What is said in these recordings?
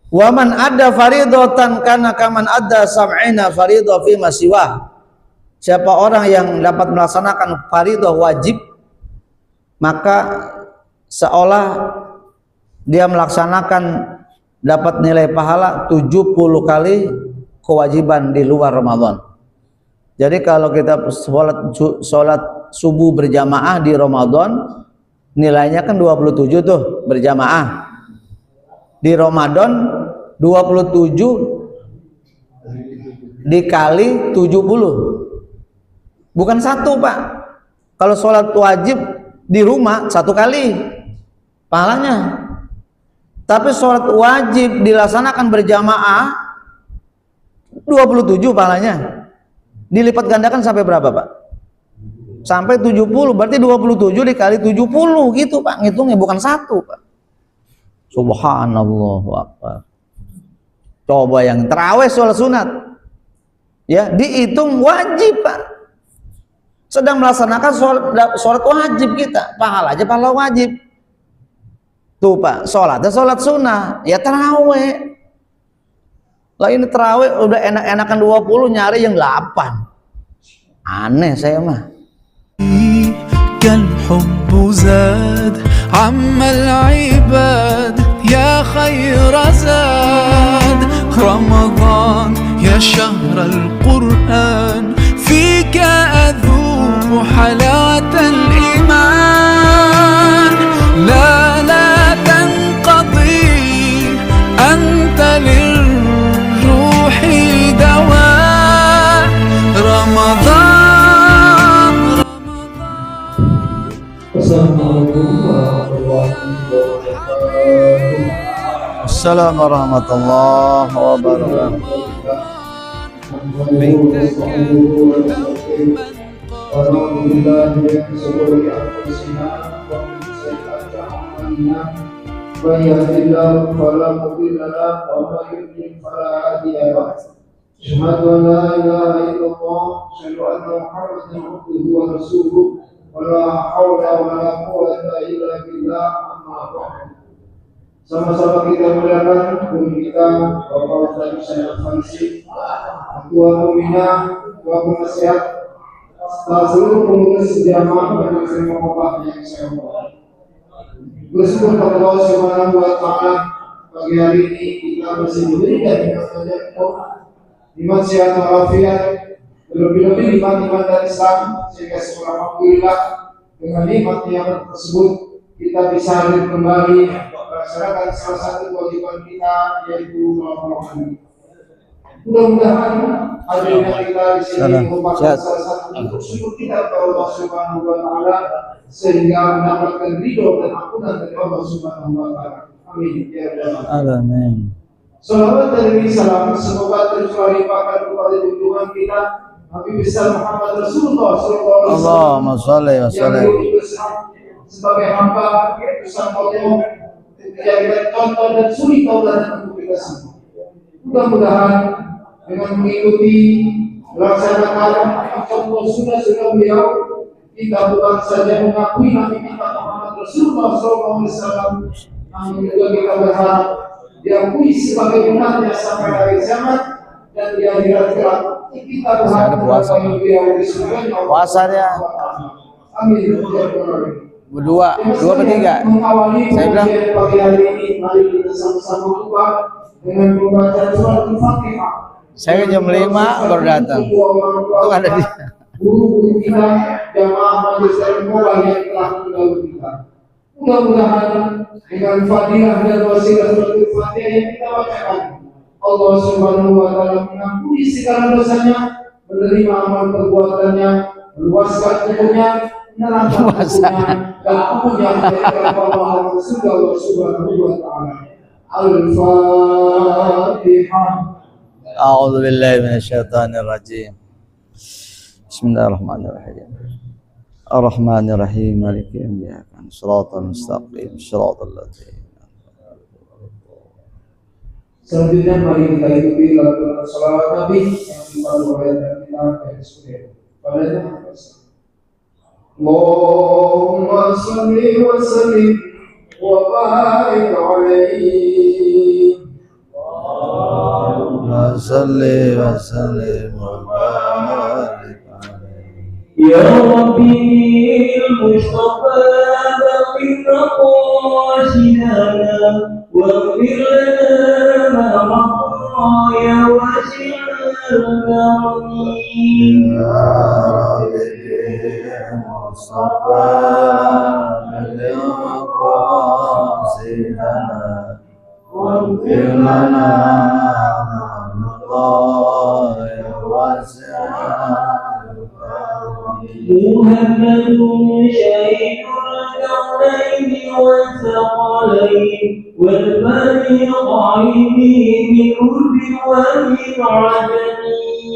Wa man adda faridatan kana kaman adda sab'ina faridah fi masiwah. Siapa orang yang dapat melaksanakan faridah wajib, maka seolah dia melaksanakan dapat nilai pahala 70 kali kewajiban di luar Ramadan. Jadi kalau kita sholat subuh berjamaah di Ramadan, nilainya kan 27 tuh berjamaah. Di Ramadan 27 dikali 70. Bukan satu, Pak. Kalau sholat wajib di rumah 1 kali pahalanya. Tapi sholat wajib dilaksanakan berjamaah 27 pahalanya. Dilipat gandakan sampai berapa, Pak? Sampai 70, berarti 27 dikali 70 gitu, Pak. Ngitungnya bukan 1, Pak. Subhanallahu akbar. Coba yang tarawih sholat sunat, ya dihitung wajib, Pak. Sedang melaksanakan sholat wajib kita, pahala aja pahala wajib. Tuh, Pak, sholatnya sholat sunnah, ya tarawih. Lah ini tarawih udah enak-enakan 20, nyari yang 8. Aneh saya mah. كالحب زاد عم العباد يا خير زاد رمضان يا شهر القرآن فيك أذوق حلاوة الإيمان لا تنقضي أنت للروح دواء رمضان. Assalamualaikum warahmatullahi wabarakatuh. Sama-sama kita muliakan guru kita Bapak Ustaz Syekh Al-Farisi, Ketua Pembina, Ketua Penasihat, seluruh pengurus jamaah dan semua bapak yang saya hormati. Bersyukur kepada Allah Subhanahu wa Ta'ala, pagi hari ini kita masih diberikan nikmat sehat walafiat, lebih-lebih nikmat dari Islam, sehingga alhamdulillah dengan nikmat yang tersebut kita bisa hadir kembali melaksanakan salah satu kewajiban kita, yaitu melakukan. Mudah-mudahan hadirnya kita di sini merupakan salah satu bentuk syukur kita kepada Allah Subhanahu wa Ta'ala, sehingga mendapatkan ridho dan ampunan dari Allah Subhanahu wa Ta'ala. Amin ya rabbal alamin. Salawat dan salam semoga tercurah limpahkan kepada junjungan kita Nabi besar Muhammad Rasulullah sallallahu alaihi wasallam. Allahumma shalli wa sallim. Sebagai hamba utusan Allah, dijadikan contoh dan suri tauladan untuk kita semua. Mudah-mudahan dengan mengikuti melaksanakan contoh sunnah beliau, kita bukan saja mengakui Nabi kita Muhammad Rasulullah SAW, namun juga kita berharap diakui sebagai umatnya sampai hari zaman dan di akhirat kelak. Kita berharap kepada beliau di surga. Puasanya. Amin. Dua per tiga. Saya bilang pagi hari ini mari kita sama-sama buka dengan membaca surat Al-Fatihah. Saya jam 5 baru datang. Itu ada di guru kita, jamaah majelis ilmu yang telah mendahului kita. Mudah-mudahan dengan fadilah dan wasilah surat Al-Fatihah yang kita bacakan, Allah Subhanahu wa Ta'ala mengampuni segala dosanya, menerima amal perbuatannya, meluaskan ilmunya, menerangkan hukumnya, dan ampun yang diberikan Allah Subhanahu wa Ta'ala. Al-Fatihah. A'udzu billahi minasyaitonir rajim. Bismillahirrahmanirrahim. Ar-Rahmanir-Rahim. Maliki yaumiddin. Shiratal mustaqim. Shiratal ladzina. Selanjutnya mari kita ikuti lagu salawat Nabi yang dipandu oleh kita dari Suria. Padanya Allahumma salli wa sallim wa barik alaihi salli wa sallim wa barik alaihi. يا ربي المصطفى بقي مقاصدنا واغفر لنا ما مضى يا واسع الكرم. يا ربي المصطفى بلغ مقاصدنا واغفر لنا ما مضى يا واسع محمد شهيد الكونين والثقلين والفريقين من أرض ومن عجم.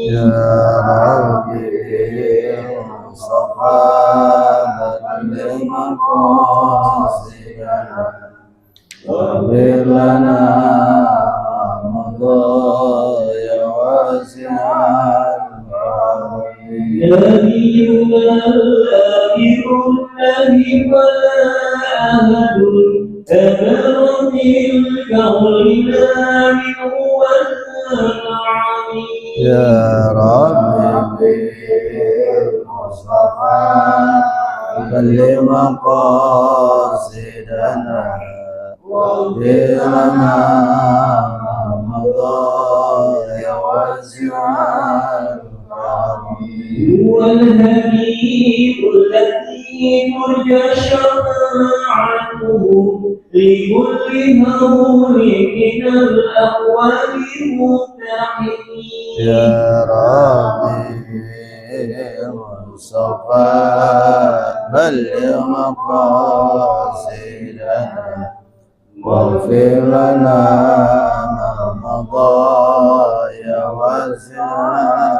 يا ربي المصطفى بلغ مقاصدنا واغفر لنا ما مضى يا واسع نبينا الآخر الذي فلا أحد أمر بالكون منه والنعم. يا ربي المصطفى بلغ مقاصدنا واغفر لنا ما مضى يا واسع هو الحبيب الذي ترجى شفاعته لكل هول من الأقوال المتحدين. يا ربي المصطفى بلغ مقاصدنا واغفر لنا ما مضى يا واسع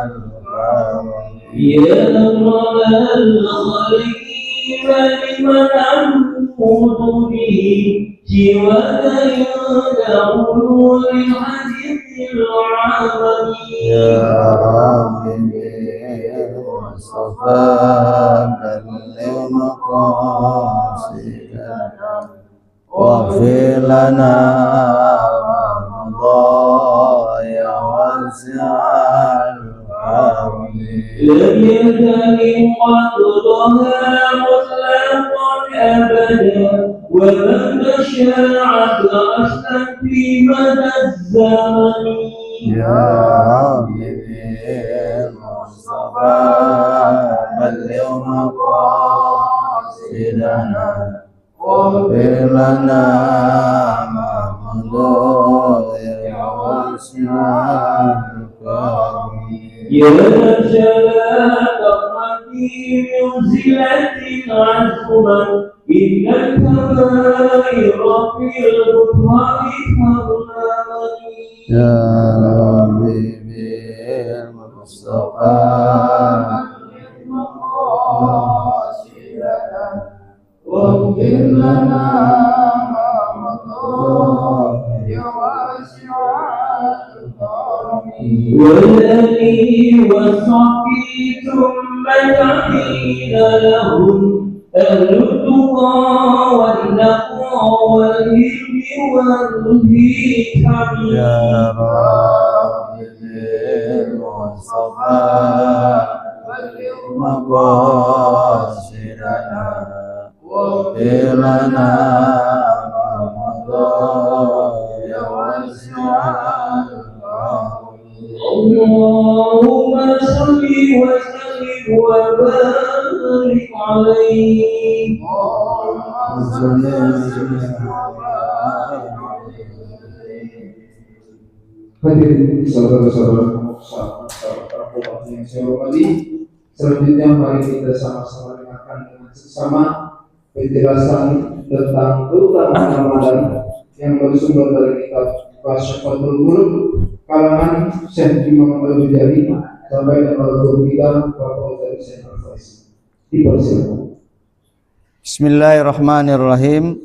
الكرم. يا أمر الخليل لمن أموت به سواك يدعو للحديث العالمي. يا ربي المصطفى بلغ مقاصدنا واغفر لنا ما مضى يا واسع الكرم. لم يزل قدرها مطلقا أبدا ومن شاعت أصلا في مدى الزمن. يا ربي المصطفى بلغ مقاصدنا واغفر لنا ما مضى يا واسع الكرم. يا سلام رحمتي منزلة عزما إن الكبائر في الكفار فضلاني. يا ربي بالمصطفى واغفر لنا ما مضى يا واسع الكرم. والذي وصفي ثم تعين لهم أهل التقى والنقى والعلم والهتم. يا ربي بالمصطفى بلغ مقاصدنا واغفر لنا ما مضى يا واسع الكرم. اللهم صل وسلم وبارك عليه. Hadirin saudara-saudara sahabat yang saya hormati, selanjutnya mari kita sama-sama dengarkan dengan seksama penjelasan tentang keutamaan Ramadan yang bersumber dari kitab Fasyafatul Qulub karangan Syekh Imam Al-Ghazali sampai kepada guru kita Bapak dari Syekh Al-Faiz. Dipersilakan. Bismillahirrahmanirrahim.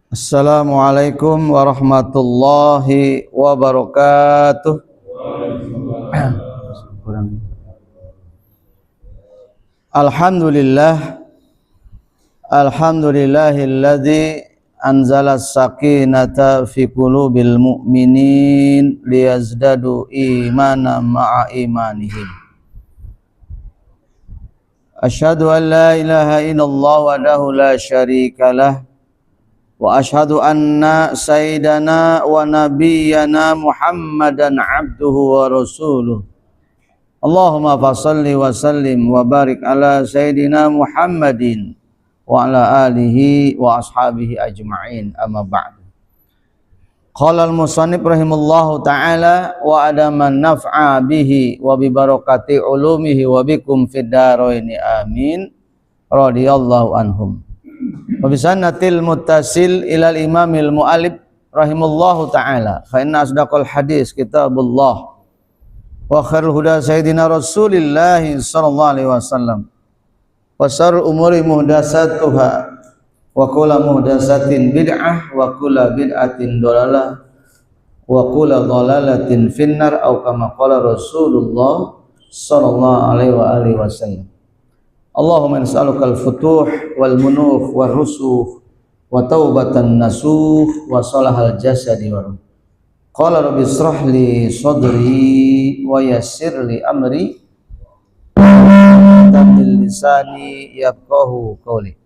Assalamualaikum warahmatullahi wabarakatuh. Alhamdulillah, alhamdulillahilladzi anzalas sakinata fi qulubil mu'minin liyazdadu imanan ma'a imanihim. Asyhadu an la ilaha illallah wahdahu la syarika lah wa asyhadu anna sayyidana wa nabiyyana Muhammadan abduhu wa rasuluh. Allahumma fassalli wa sallim wa barik ala sayyidina Muhammadin wa ala alihi wa ashabihi ajma'in, amma ba'du. Qala al-musannif rahimallahu ta'ala wa adaman naf'a bihi wa bi barakati ulumihi wa bikum fid dharaini amin radhiyallahu anhum. Wa bisanatil muttasil ilal imamil mu'alib rahimallahu ta'ala fa inna asdaqal hadis kitabullah wa khairul huda sayyidina Rasulillah sallallahu alaihi wasallam wa syarrul umuri muhdatsatuha wa kullu muhdatsatin bid'ah wa kullu bid'atin dhalalah wa kullu dhalalatin finnar au kama qala Rasulullah sallallahu alaihi wasallam. Allahumma nas'aluka al-futuh wal munuh war rusuh wa taubatan nasuh wa salahal jasadi wa ruh. Qala rabbi israh li sadri wa yassir li amri tamil lisani yafqahu qawli.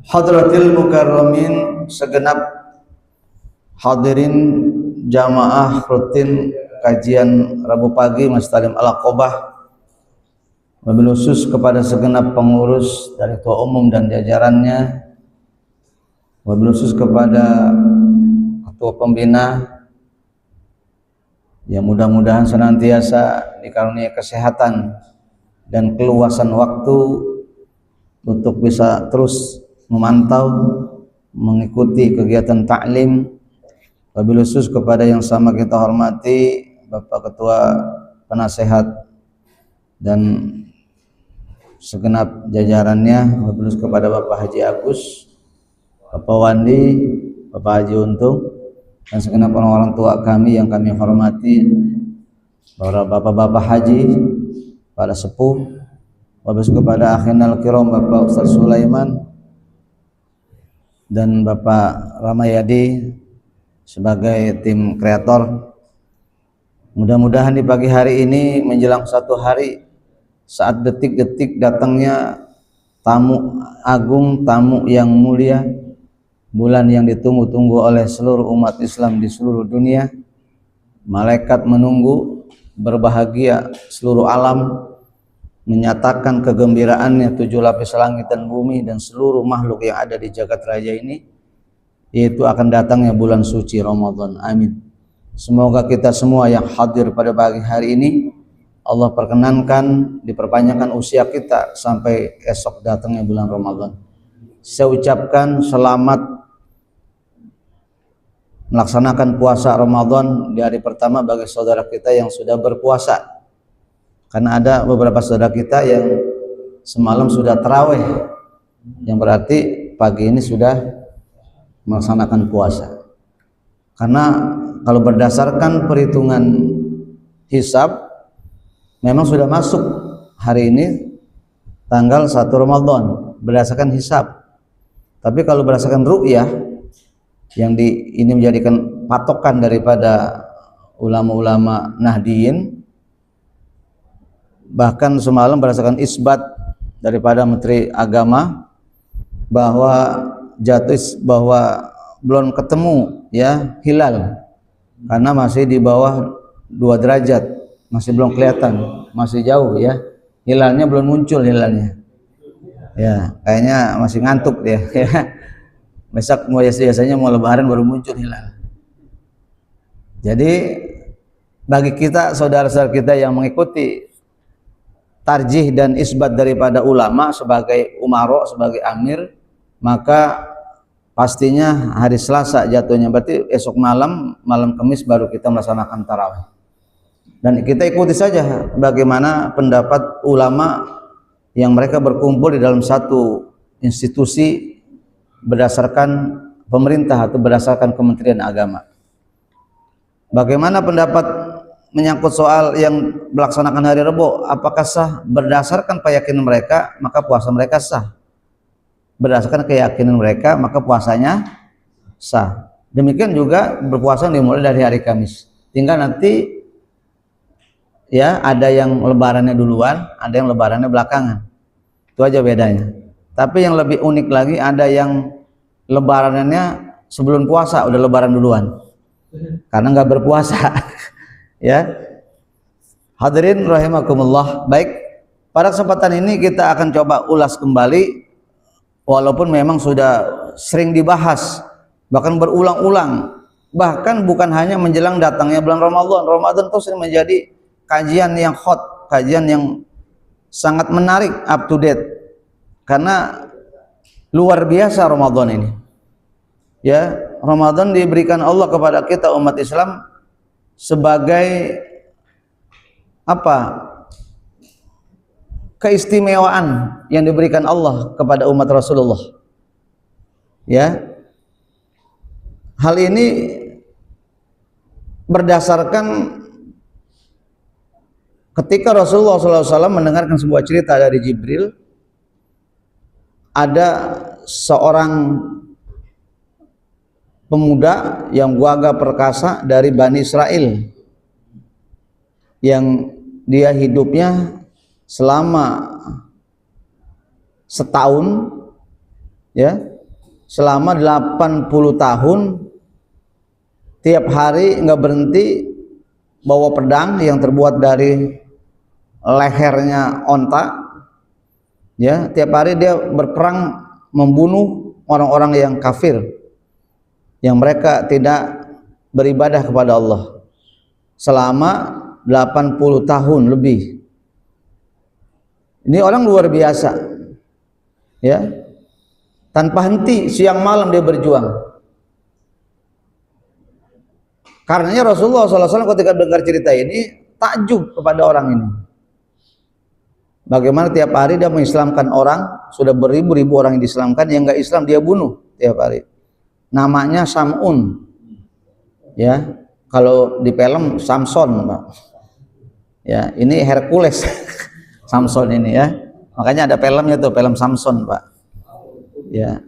Hadratil mukarramin, segenap hadirin jamaah rutin kajian Rabu pagi Masjid Talim Al-Aqobah, wabil khusus kepada segenap pengurus dari ketua umum dan jajarannya, wabil khusus kepada ketua pembina yang mudah-mudahan senantiasa dikaruniai kesehatan dan keluasan waktu untuk bisa terus memantau, mengikuti kegiatan taklim. Wabil khusus kepada yang sama kita hormati Bapak Ketua Penasehat dan segenap jajarannya, wabil khusus kepada Bapak Haji Agus, Bapak Wandi, Bapak Haji Untung, dan segenap orang-orang tua kami yang kami hormati, para bapak-bapak haji, para sepuh, wabil khusus kepada akhinal kiram Bapak Ustaz Sulaiman dan Bapak Ramayadi sebagai tim kreator. Mudah-mudahan di pagi hari ini menjelang satu hari, saat detik-detik datangnya tamu agung, tamu yang mulia, bulan yang ditunggu-tunggu oleh seluruh umat Islam di seluruh dunia, malaikat menunggu, berbahagia seluruh alam, menyatakan kegembiraannya tujuh lapis langit dan bumi dan seluruh makhluk yang ada di jagat raya ini, yaitu akan datangnya bulan suci Ramadan. Amin. Semoga kita semua yang hadir pada pagi hari ini Allah perkenankan diperpanjangkan usia kita sampai esok datangnya bulan Ramadan. Saya ucapkan selamat melaksanakan puasa Ramadan di hari pertama bagi saudara kita yang sudah berpuasa. Karena ada beberapa saudara kita yang semalam sudah tarawih, yang berarti pagi ini sudah melaksanakan puasa. Karena kalau berdasarkan perhitungan hisab memang sudah masuk hari ini tanggal 1 Ramadan berdasarkan hisab. Tapi kalau berdasarkan ru'yah yang ini menjadikan patokan daripada ulama-ulama Nahdiyin, bahkan semalam berdasarkan isbat daripada Menteri Agama bahwa bahwa belum ketemu ya hilal, karena masih di bawah 2 derajat, masih belum kelihatan, masih jauh ya, hilalnya belum muncul hilalnya ya, kayaknya masih ngantuk dia ya. Besok biasanya mau lebaran baru muncul hilal. Jadi bagi kita saudara-saudara kita yang mengikuti tarjih dan isbat daripada ulama sebagai umaro, sebagai amir, maka pastinya hari Selasa jatuhnya, berarti esok malam Kamis baru kita melaksanakan tarawih. Dan kita ikuti saja bagaimana pendapat ulama yang mereka berkumpul di dalam satu institusi berdasarkan pemerintah atau berdasarkan Kementerian Agama. Bagaimana pendapat menyangkut soal yang melaksanakan hari Rebo, apakah sah? Berdasarkan keyakinan mereka, maka puasa mereka sah. Berdasarkan keyakinan mereka, maka puasanya sah. Demikian juga berpuasa dimulai dari hari Kamis. Tinggal nanti ya ada yang lebarannya duluan, ada yang lebarannya belakangan. Itu aja bedanya. Tapi yang lebih unik lagi, ada yang lebarannya sebelum puasa udah lebaran duluan. Karena nggak berpuasa. Ya. Hadirin rahimakumullah. Baik, pada kesempatan ini kita akan coba ulas kembali, walaupun memang sudah sering dibahas, bahkan berulang-ulang, bahkan bukan hanya menjelang datangnya bulan Ramadan. Ramadan itu sering menjadi kajian yang hot, kajian yang sangat menarik, up to date, karena luar biasa Ramadan ini. Ya, Ramadan diberikan Allah kepada kita umat Islam sebagai apa? Keistimewaan yang diberikan Allah kepada umat Rasulullah. Ya. Hal ini berdasarkan ketika Rasulullah SAW mendengarkan sebuah cerita dari Jibril, ada seorang pemuda yang gagah perkasa dari Bani Israel yang dia hidupnya selama setahun, ya, selama 80 tahun tiap hari nggak berhenti bawa pedang yang terbuat dari lehernya onta, ya, tiap hari dia berperang membunuh orang-orang yang kafir, yang mereka tidak beribadah kepada Allah selama 80 tahun lebih. Ini orang luar biasa, ya, tanpa henti siang malam dia berjuang. Karenanya Rasulullah SAW ketika dengar cerita ini takjub kepada orang ini. Bagaimana tiap hari dia mengislamkan orang, sudah beribu-ribu orang yang diislamkan, yang nggak Islam dia bunuh tiap hari. Namanya Sam'un, ya, kalau di film Samson, Pak. Ya, ini Hercules. Samson ini, ya, makanya ada filmnya tuh, film Samson, Pak. Ya,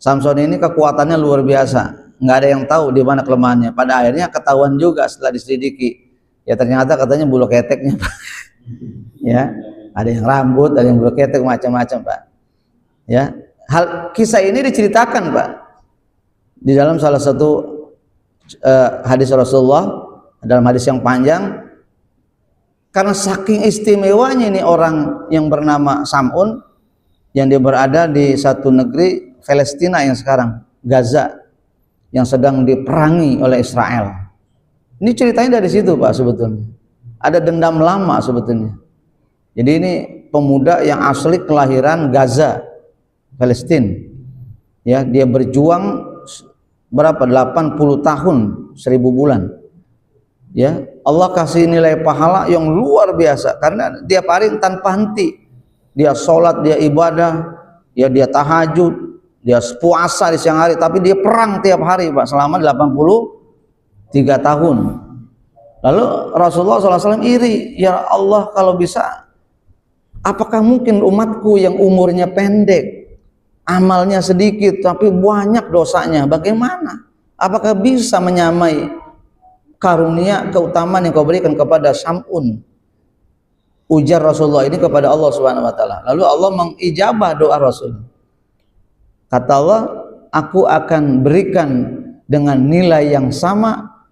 Samson ini kekuatannya luar biasa, nggak ada yang tahu di mana kelemahannya. Pada akhirnya ketahuan juga setelah diselidiki, ya ternyata katanya bulu keteknya, Pak. Ya, ada yang rambut, ada yang bulu ketek, macam-macam, Pak. Ya, hal kisah ini diceritakan, Pak, di dalam salah satu hadis Rasulullah, dalam hadis yang panjang. Karena saking istimewanya ini orang yang bernama Sam'un, yang dia berada di satu negeri Palestina yang sekarang, Gaza, yang sedang diperangi oleh Israel. Ini ceritanya dari situ, Pak, sebetulnya. Ada dendam lama sebetulnya. Jadi ini pemuda yang asli kelahiran Gaza, Palestina. Ya, dia berjuang berapa? 80 tahun, 1000 bulan. Ya, Allah kasih nilai pahala yang luar biasa karena tiap hari tanpa henti dia sholat, dia ibadah, ya, dia tahajud, dia puasa di siang hari, tapi dia perang tiap hari, Pak, selama 83 tahun. Lalu Rasulullah SAW iri, ya Allah, kalau bisa, apakah mungkin umatku yang umurnya pendek, amalnya sedikit, tapi banyak dosanya, bagaimana? Apakah bisa menyamai karunia keutamaan yang kau berikan kepada Sam'un? Ujar Rasulullah ini kepada Allah Subhanahu wa taala. Lalu Allah mengijabah doa Rasul. Kata Allah, aku akan berikan dengan nilai yang sama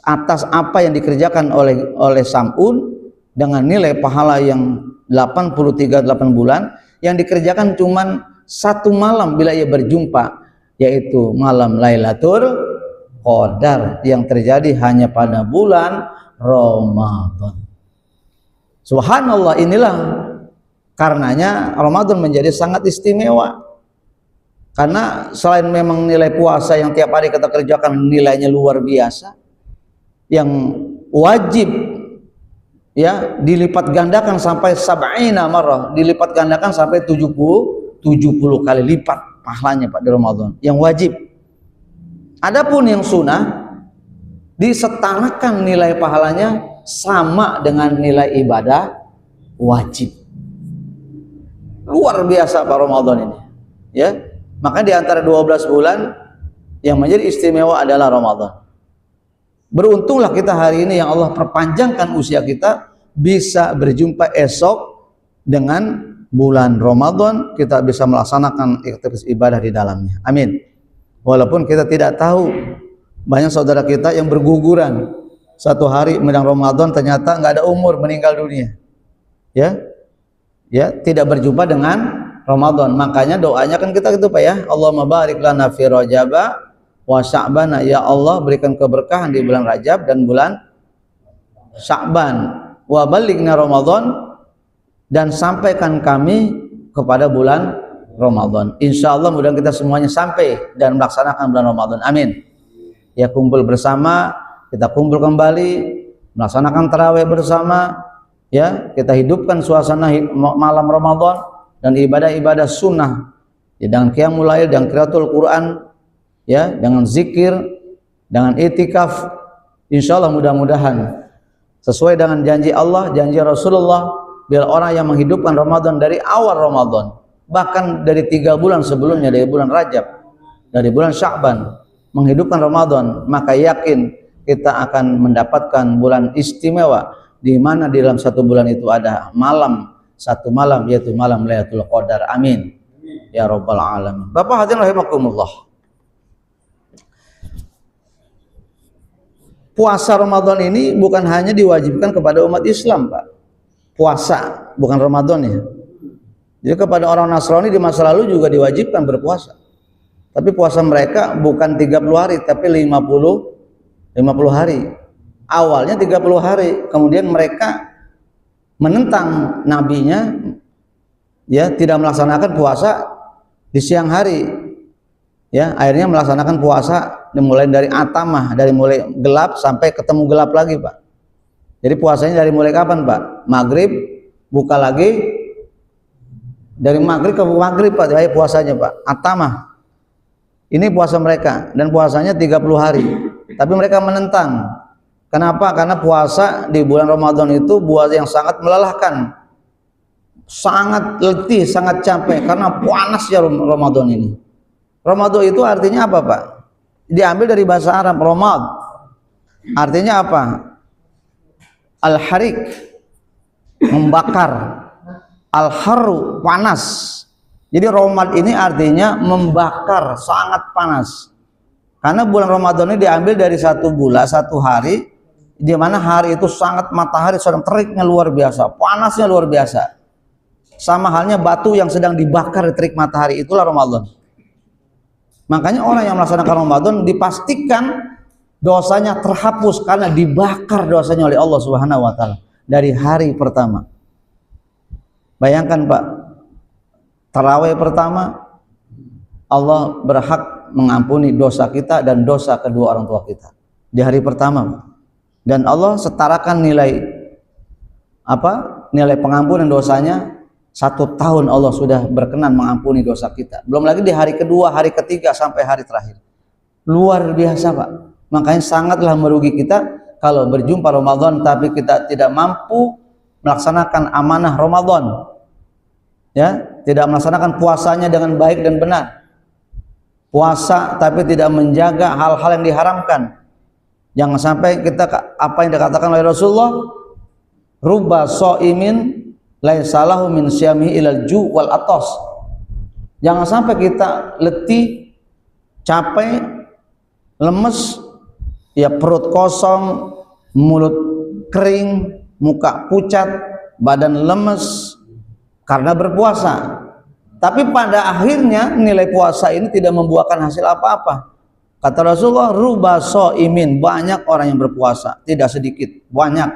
atas apa yang dikerjakan oleh Sam'un, dengan nilai pahala yang 83 bulan yang dikerjakan cuman satu malam bila ia berjumpa, yaitu malam Lailatul Qadar yang terjadi hanya pada bulan Ramadan. Subhanallah, inilah karenanya Ramadan menjadi sangat istimewa. Karena selain memang nilai puasa yang tiap hari kita kerjakan nilainya luar biasa, yang wajib, ya, dilipat gandakan sampai sab'ina marrah, dilipat gandakan sampai 70 kali lipat pahalanya, Pak, di Ramadan yang wajib. Adapun yang sunnah disetarakan nilai pahalanya sama dengan nilai ibadah wajib. Luar biasa Pak Ramadan ini. Ya, maka di antara 12 bulan yang menjadi istimewa adalah Ramadan. Beruntunglah kita hari ini yang Allah perpanjangkan usia kita bisa berjumpa esok dengan bulan Ramadan, kita bisa melaksanakan aktivitas ibadah di dalamnya. Amin. Walaupun kita tidak tahu, banyak saudara kita yang berguguran satu hari menjelang Ramadan ternyata nggak ada umur meninggal dunia. Ya, tidak berjumpa dengan Ramadan. Makanya doanya kan kita gitu Pak ya, Allahumma barik lana fi Rajaba wa Sya'ban, ya Allah berikan keberkahan di bulan Rajab dan bulan Sya'ban, wa balighna Ramadan, dan sampaikan kami kepada bulan Ramadan. Insya Allah mudah kita semuanya sampai dan melaksanakan bulan Ramadan. Amin. Ya, kumpul bersama, kita kumpul kembali, melaksanakan tarawih bersama, ya, kita hidupkan suasana malam Ramadan dan ibadah-ibadah sunnah, ya, dengan qiyamul lail, dengan qiraatul Quran, ya, dengan zikir, dengan itikaf. Insya Allah mudah-mudahan sesuai dengan janji Allah, janji Rasulullah, biar orang yang menghidupkan Ramadan dari awal Ramadan, bahkan dari 3 bulan sebelumnya, dari bulan Rajab, dari bulan Sya'ban, menghidupkan Ramadan, maka yakin kita akan mendapatkan bulan istimewa, di mana di dalam satu bulan itu ada satu malam, yaitu malam Lailatul Qadar. Amin ya rabbal alamin. Bapak hadirin rahimakumullah, puasa Ramadan ini bukan hanya diwajibkan kepada umat Islam Pak. Puasa bukan Ramadan ya. Jadi kepada orang Nasrani di masa lalu juga diwajibkan berpuasa. Tapi puasa mereka bukan 30 hari tapi 50 hari. Awalnya 30 hari, kemudian mereka menentang nabinya, ya, tidak melaksanakan puasa di siang hari. Ya, akhirnya melaksanakan puasa dimulai dari atamah, dari mulai gelap sampai ketemu gelap lagi, Pak. Jadi puasanya dari mulai kapan, Pak? Maghrib, buka lagi, dari maghrib ke maghrib, Pak, dari puasanya, Pak. Atamah. Ini puasa mereka, dan puasanya 30 hari. Tapi mereka menentang. Kenapa? Karena puasa di bulan Ramadan itu puasa yang sangat melelahkan. Sangat letih, sangat capek, karena panasnya Ramadan ini. Ramadan itu artinya apa, Pak? Diambil dari bahasa Arab, Ramad. Artinya apa? Al-harik, membakar. Al-haru, panas. Jadi Ramad ini artinya membakar, sangat panas. Karena bulan Ramadan ini diambil dari satu bulan, satu hari, di mana hari itu sangat, matahari sedang teriknya luar biasa, panasnya luar biasa. Sama halnya batu yang sedang dibakar di terik matahari, itulah Ramadan. Makanya orang yang melaksanakan Ramadan dipastikan dosanya terhapus karena dibakar dosanya oleh Allah Subhanahu wa taala dari hari pertama. Bayangkan, Pak, tarawih pertama Allah berhak mengampuni dosa kita dan dosa kedua orang tua kita di hari pertama. Dan Allah setarakan nilai pengampunan dosanya. 1 tahun Allah sudah berkenan mengampuni dosa kita. Belum lagi di hari kedua, hari ketiga, sampai hari terakhir. Luar biasa, Pak. Makanya sangatlah merugi kita kalau berjumpa Ramadan tapi kita tidak mampu melaksanakan amanah Ramadan. Ya, tidak melaksanakan puasanya dengan baik dan benar. Puasa tapi tidak menjaga hal-hal yang diharamkan. Jangan sampai kita, apa yang dikatakan oleh Rasulullah, rubba shaimin laisa lahu min syamihi ilal ju' wal atas. Jangan sampai kita letih, capek, lemes, ya, perut kosong, mulut kering, muka pucat, badan lemes karena berpuasa. Tapi pada akhirnya nilai puasa ini tidak membuahkan hasil apa-apa. Kata Rasulullah, rubba shaimin, banyak orang yang berpuasa, tidak sedikit, banyak.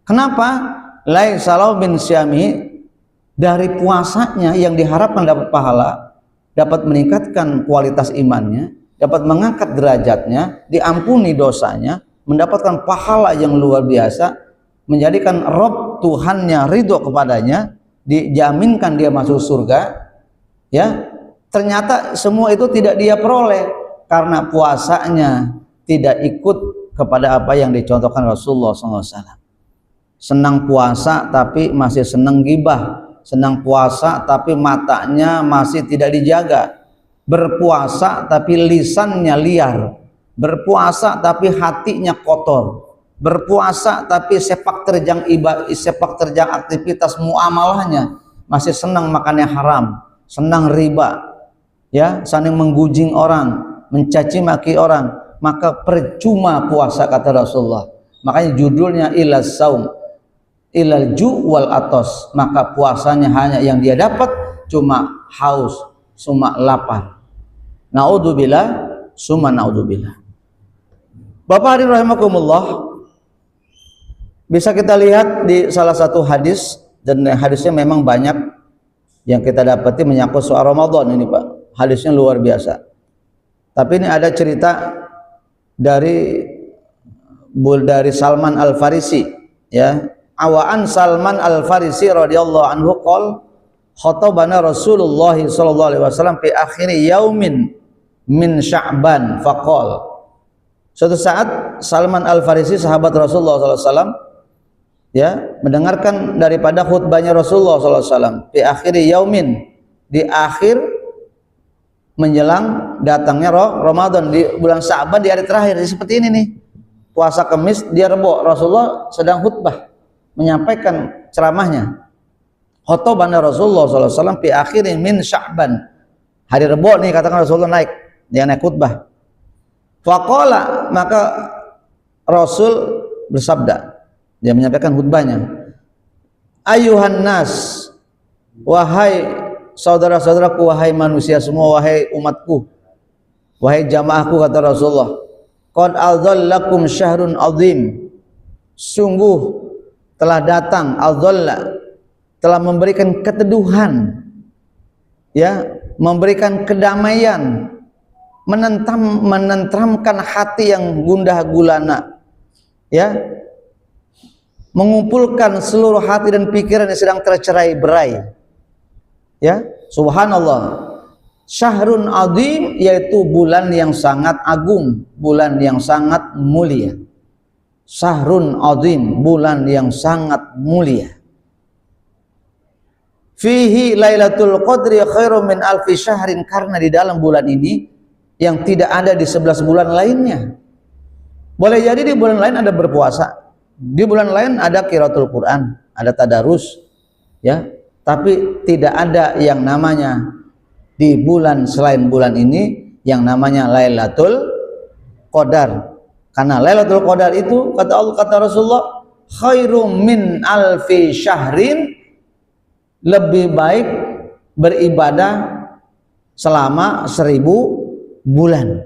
Kenapa? Laisa lahu min syamihi, dari puasanya yang diharapkan dapat pahala, dapat meningkatkan kualitas imannya, dapat mengangkat derajatnya, diampuni dosanya, mendapatkan pahala yang luar biasa, menjadikan Rob Tuhannya ridho kepadanya, dijaminkan dia masuk surga. Ya, ternyata semua itu tidak dia peroleh karena puasanya tidak ikut kepada apa yang dicontohkan Rasulullah SAW. Senang puasa tapi masih senang gibah, senang puasa tapi matanya masih tidak dijaga, berpuasa tapi lisannya liar, berpuasa tapi hatinya kotor, berpuasa tapi sepak terjang aktivitas muamalahnya masih senang makannya haram, senang riba, ya, saling menggujing orang, mencaci maki orang, maka percuma puasa kata Rasulullah. Makanya judulnya ilas saum ilal ju wal atos, maka puasanya hanya yang dia dapat cuma haus, cuma lapar. Naudzubillah, summa naudzubillah. Bapak hadirin rahimakumullah, bisa kita lihat di salah satu hadis, dan hadisnya memang banyak yang kita dapati menyangkut soal Ramadan ini Pak. Hadisnya luar biasa. Tapi ini ada cerita dari Salman Al-Farisi, ya. Awaan Salman Al-Farisi radhiyallahu anhu qol khatabana Rasulullah sallallahu alaihi wasallam fi akhir yaumin min Sya'ban faqol. Suatu saat Salman Al-Farisi sahabat Rasulullah sallallahu alaihi wasallam, ya, mendengarkan daripada khutbahnya Rasulullah sallallahu alaihi wasallam fi akhir yaumin, di akhir menjelang datangnya Ramadan, di bulan Sya'ban, di hari terakhir. Seperti ini nih, puasa Kamis, dia Rebo, Rasulullah sedang khutbah menyampaikan ceramahnya. Khotobana Rasulullah SAW fi akhir min Sya'ban, hari Rebo nih, katakan Rasulullah naik, dia naik khutbah. Faqala, maka Rasul bersabda, dia menyampaikan khutbahnya, ayuhan nas, wahai saudara-saudaraku, wahai manusia semua, wahai umatku, wahai jamaahku, kata Rasulullah, qad adzallakum syahrun azim, sungguh telah datang, adzalla, telah memberikan keteduhan, ya, memberikan kedamaian, menentramkan hati yang gundah gulana, ya, mengumpulkan seluruh hati dan pikiran yang sedang tercerai-berai, ya. Subhanallah, syahrun azim, yaitu bulan yang sangat agung, bulan yang sangat mulia. Syahrun azim, bulan yang sangat mulia. Fihi lailatul qadri khairum min alfi syahrin, karena di dalam bulan ini yang tidak ada di 11 bulan lainnya. Boleh jadi di bulan lain ada berpuasa, di bulan lain ada qiraatul Quran, ada tadarus, ya, tapi tidak ada yang namanya di bulan selain bulan ini yang namanya Lailatul Qadar. Karena Lailatul Qadar itu kata Rasulullah, khairum min alfi syahrin, lebih baik beribadah selama 1000 bulan.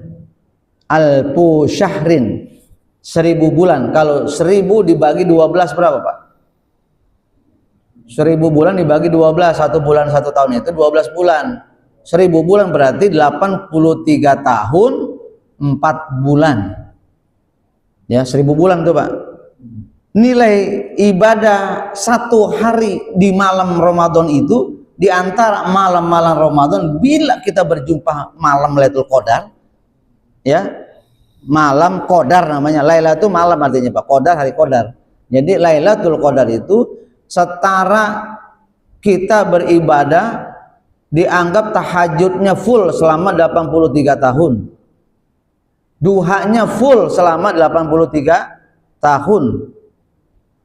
Alfu syahrin, 1000 bulan. Kalau 1000 dibagi 12 berapa Pak? 1000 bulan dibagi 12, 1 bulan 1 tahun itu 12 bulan. 1000 bulan berarti 83 tahun 4 bulan. Ya, 1000 bulan tuh Pak. Nilai ibadah 1 hari di malam Ramadan itu, di antara malam-malam Ramadan, bila kita berjumpa malam Lailatul Qadar, ya, malam Qadar namanya. Laila itu malam artinya Pak, Qadar hari Qadar. Jadi Lailatul Qadar itu setara kita beribadah, dianggap tahajudnya full selama 83 tahun, duhanya full selama 83 tahun,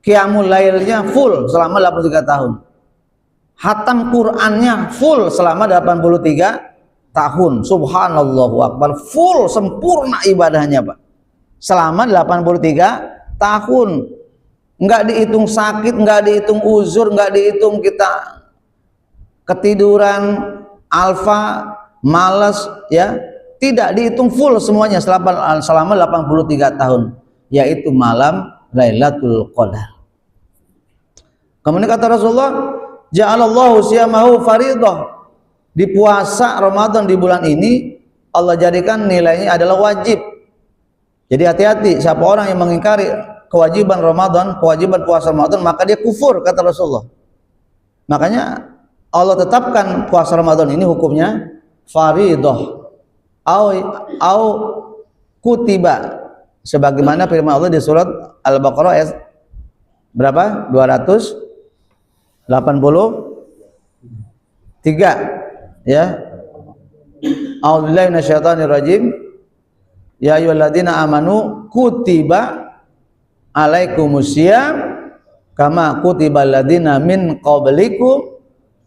qiyamul lailnya full selama 83 tahun, hatam Qur'annya full selama 83 tahun. Subhanallahu akbar, full sempurna ibadahnya Pak selama 83 tahun. Enggak dihitung sakit, enggak dihitung uzur, enggak dihitung kita ketiduran, alfa, malas, ya, tidak dihitung, full semuanya selama 83 tahun, yaitu malam Lailatul Qadar. Kemudian kata Rasulullah, ja'alallahu siyamahu faridah, di puasa Ramadan di bulan ini Allah jadikan nilainya adalah wajib. Jadi hati-hati, siapa orang yang mengingkari kewajiban Ramadan, kewajiban puasa Ramadan, maka dia kufur kata Rasulullah. Makanya Allah tetapkan puasa Ramadan ini hukumnya faridah au kutiba sebagaimana firman Allah di surat Al-Baqarah ayat berapa? 283 ya. A'udzubillahi minasyaitonir rajim. Ya ayyuhalladzina amanu kutiba alaikumusiyam kama kutibal ladzina min qablikum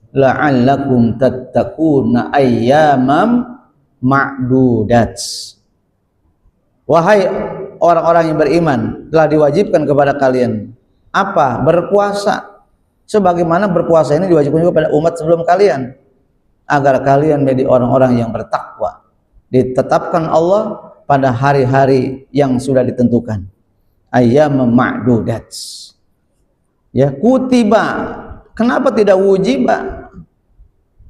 la'allakum tattaquna ayyamam ma'dudat. Wahai orang-orang yang beriman, telah diwajibkan kepada kalian apa? Berpuasa. Sebagaimana berpuasa ini diwajibkan juga pada umat sebelum kalian, agar kalian menjadi orang-orang yang bertakwa. Ditetapkan Allah pada hari-hari yang sudah ditentukan. Ayyamam ma'dudat. Ya, kutiba. Kenapa tidak wujiba?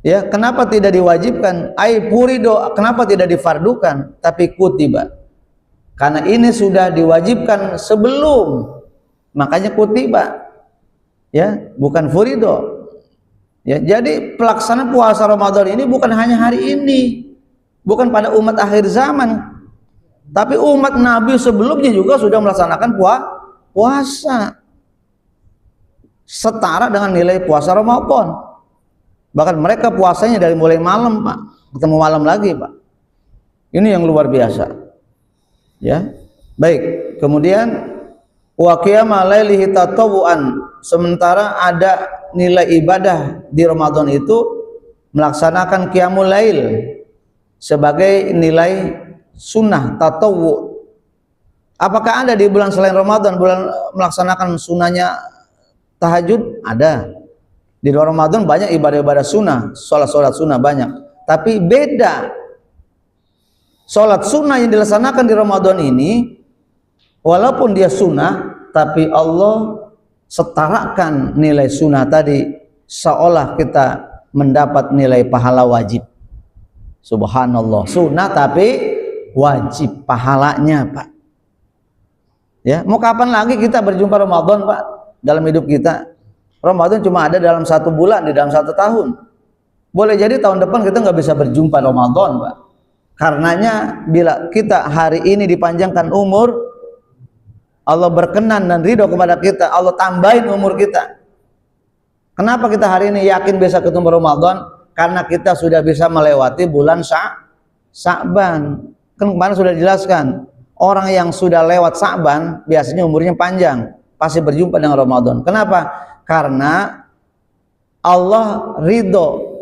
Ya, kenapa tidak diwajibkan? Ai purido, kenapa tidak difardukan tapi kutiba? Karena ini sudah diwajibkan sebelum, makanya kutiba. Ya, bukan furido. Ya, jadi pelaksanaan puasa Ramadan ini bukan hanya hari ini, bukan pada umat akhir zaman, tapi umat Nabi sebelumnya juga sudah melaksanakan puasa setara dengan nilai puasa Ramadan. Bahkan mereka puasanya dari mulai malam, Pak, ketemu malam lagi, Pak. Ini yang luar biasa. Ya, baik. Kemudian wa qiyama lailihi tatawuan, sementara ada nilai ibadah di Ramadan itu melaksanakan qiyamul lail sebagai nilai sunnah tatawu. Apakah ada di bulan selain Ramadan bulan melaksanakan sunnahnya tahajud? Ada. Di luar Ramadan banyak ibadah-ibadah sunnah, sholat-sholat sunnah banyak. Tapi beda. Sholat sunnah yang dilaksanakan di Ramadan ini, walaupun dia sunnah, tapi Allah setarakan nilai sunnah tadi, seolah kita mendapat nilai pahala wajib. Subhanallah, sunnah tapi wajib pahalanya, Pak. Ya, mau kapan lagi kita berjumpa Ramadan, Pak? Dalam hidup kita, Ramadan cuma ada dalam 1 bulan, di dalam 1 tahun. Boleh jadi tahun depan kita nggak bisa berjumpa Ramadan, Pak. Karenanya bila kita hari ini dipanjangkan umur, Allah berkenan dan ridho kepada kita, Allah tambahin umur kita. Kenapa kita hari ini yakin bisa ketemu Ramadan? Karena kita sudah bisa melewati bulan Sya'ban. Kan kemarin sudah dijelaskan, orang yang sudah lewat Sya'ban biasanya umurnya panjang, pasti berjumpa dengan Ramadan. Kenapa? Karena Allah ridho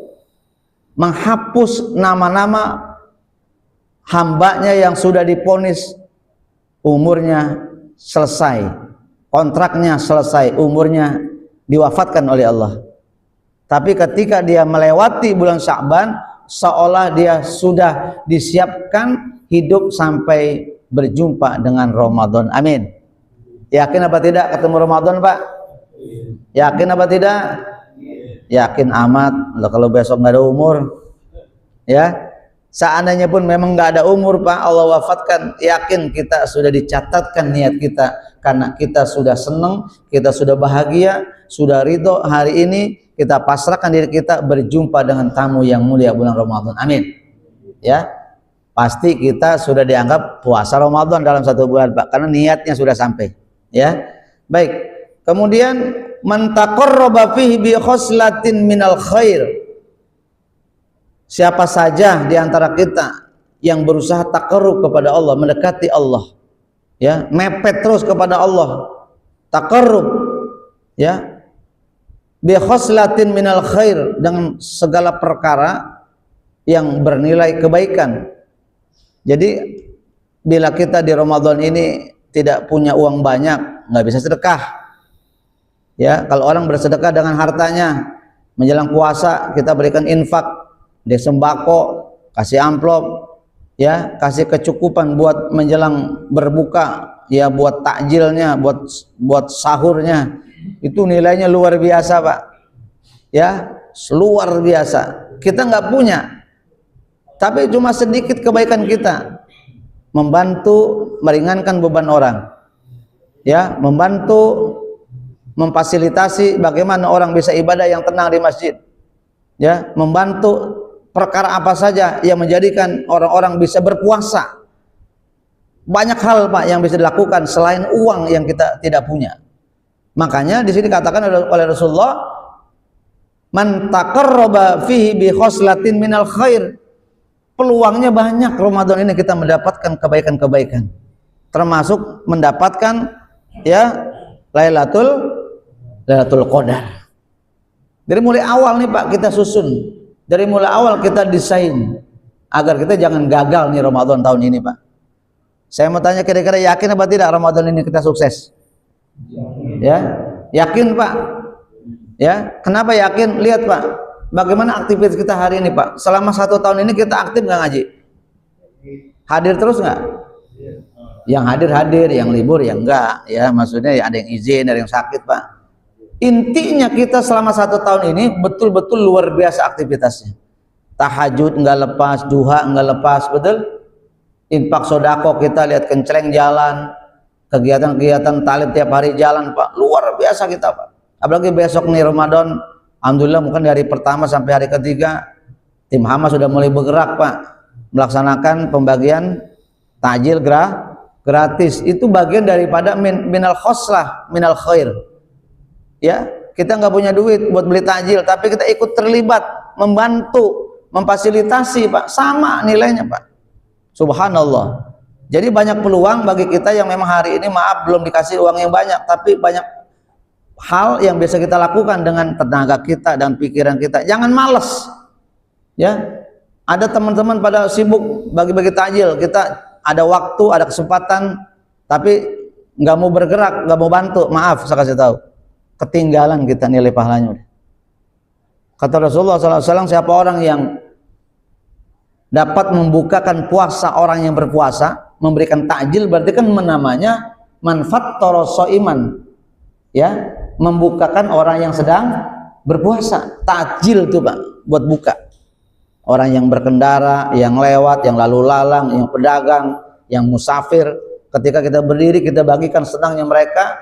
menghapus nama-nama hambanya yang sudah diponis umurnya selesai, kontraknya selesai, umurnya diwafatkan oleh Allah. Tapi ketika dia melewati bulan Sya'ban, seolah dia sudah disiapkan hidup sampai berjumpa dengan Ramadan. Amin. Yakin apa tidak ketemu Ramadan, Pak? Yakin apa tidak? Yakin amat. Loh, kalau besok nggak ada umur, ya. Seandainya pun memang nggak ada umur, Pak, Allah wafatkan, yakin kita sudah dicatatkan niat kita, karena kita sudah senang, kita sudah bahagia, sudah ridho. Hari ini kita pasrahkan diri kita berjumpa dengan tamu yang mulia bulan Ramadan. Amin. Ya, pasti kita sudah dianggap puasa Ramadan dalam 1 bulan, Pak, karena niatnya sudah sampai. Ya, baik. Kemudian man taqarraba fihi bi khoslatin minal khair. Siapa saja di antara kita yang berusaha taqarrub kepada Allah, mendekati Allah, ya, mepet terus kepada Allah, taqarrub, ya, bi khoslatin minal khair, dengan segala perkara yang bernilai kebaikan. Jadi bila kita di Ramadan ini tidak punya uang banyak, nggak bisa sedekah. Ya, kalau orang bersedekah dengan hartanya, menjelang puasa kita berikan infak, dia sembako, kasih amplop, ya, kasih kecukupan buat menjelang berbuka, ya, buat takjilnya, buat sahurnya, itu nilainya luar biasa, Pak. Ya, luar biasa. Kita nggak punya, tapi cuma sedikit kebaikan kita, membantu meringankan beban orang, ya, membantu memfasilitasi bagaimana orang bisa ibadah yang tenang di masjid, ya, membantu perkara apa saja yang menjadikan orang-orang bisa berpuasa. Banyak hal Pak yang bisa dilakukan selain uang yang kita tidak punya. Makanya di sini katakan oleh Rasulullah, man taqarraba fihi bi khoslatin minal khair. Peluangnya banyak Ramadan ini kita mendapatkan kebaikan-kebaikan. Termasuk mendapatkan ya Lailatul Qadar. Dari mulai awal nih Pak kita susun. Dari mulai awal kita desain agar kita jangan gagal nih Ramadan tahun ini Pak. Saya mau tanya kira-kira yakin apa tidak Ramadan ini kita sukses? Ya, yakin Pak. Ya, kenapa yakin? Lihat Pak, bagaimana aktivitas kita hari ini Pak. Selama 1 tahun ini kita aktif nggak ngaji? Hadir terus nggak? Yang hadir, yang libur ya enggak. Ya, maksudnya ya ada yang izin, ada yang sakit Pak. Intinya kita selama 1 tahun ini betul-betul luar biasa aktivitasnya. Tahajud nggak lepas, duha nggak lepas, betul? Infak sodako kita lihat kencreng jalan, kegiatan-kegiatan talib tiap hari jalan Pak, luar biasa kita Pak. Apalagi besok nih Ramadan, alhamdulillah mungkin dari pertama sampai hari ketiga tim Hamas sudah mulai bergerak Pak, melaksanakan pembagian takjil gratis. Itu bagian daripada minal khoslah, minal khair. Ya, kita nggak punya duit buat beli takjil, tapi kita ikut terlibat, membantu, memfasilitasi Pak, sama nilainya Pak. Subhanallah. Jadi banyak peluang bagi kita yang memang hari ini maaf belum dikasih uang yang banyak, tapi banyak hal yang bisa kita lakukan dengan tenaga kita dan pikiran kita. Jangan malas. Ya. Ada teman-teman pada sibuk bagi-bagi takjil, kita ada waktu, ada kesempatan, tapi nggak mau bergerak, nggak mau bantu. Maaf, saya kasih tahu. Ketinggalan kita nilai pahalanya. Kata Rasulullah SAW, siapa orang yang dapat membukakan puasa orang yang berpuasa, memberikan takjil, berarti kan namanya manfaat toroso iman, ya, membukakan orang yang sedang berpuasa. Takjil tuh Pak, buat buka orang yang berkendara, yang lewat, yang lalu lalang, yang pedagang, yang musafir. Ketika kita berdiri, kita bagikan senangnya mereka,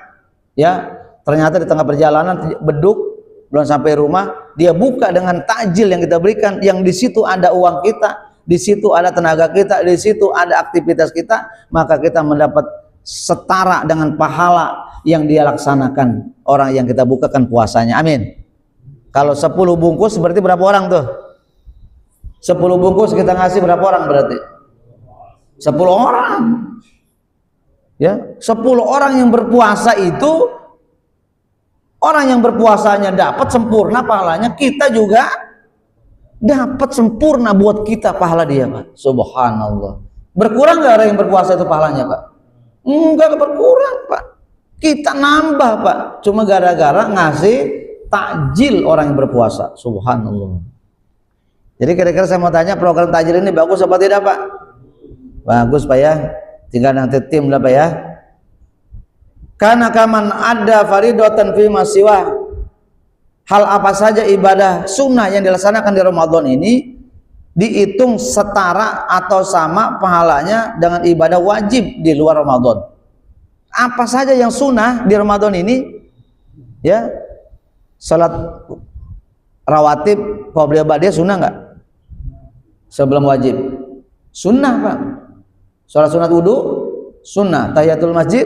ya. Ternyata di tengah perjalanan beduk, belum sampai rumah, dia buka dengan takjil yang kita berikan, yang di situ ada uang kita, di situ ada tenaga kita, di situ ada aktivitas kita, maka kita mendapat setara dengan pahala yang dia laksanakan orang yang kita bukakan puasanya. Amin. Kalau 10 bungkus berarti berapa orang tuh? 10 bungkus kita ngasih berapa orang berarti? 10 orang. Ya, 10 orang yang berpuasa itu, orang yang berpuasanya dapat sempurna pahalanya, kita juga dapat sempurna buat kita pahala dia Pak. Subhanallah. Berkurang nggak orang yang berpuasa itu pahalanya Pak? Enggak berkurang Pak. Kita nambah Pak. Cuma gara-gara ngasih takjil orang yang berpuasa. Subhanallah. Jadi kira-kira saya mau tanya, program takjil ini bagus apa tidak Pak? Bagus Pak ya. Tinggal nanti tim lah Pak ya. Karena kaman ada faridotan fi masiwah. Hal apa saja ibadah sunnah yang dilaksanakan di Ramadan ini dihitung setara atau sama pahalanya dengan ibadah wajib di luar Ramadan. Apa saja yang sunnah di Ramadan ini, ya, salat rawatib qobliyah ba'diyah sunnah nggak? Sebelum wajib sunnah Pak. Salat sunat wudu sunnah, tahiyatul masjid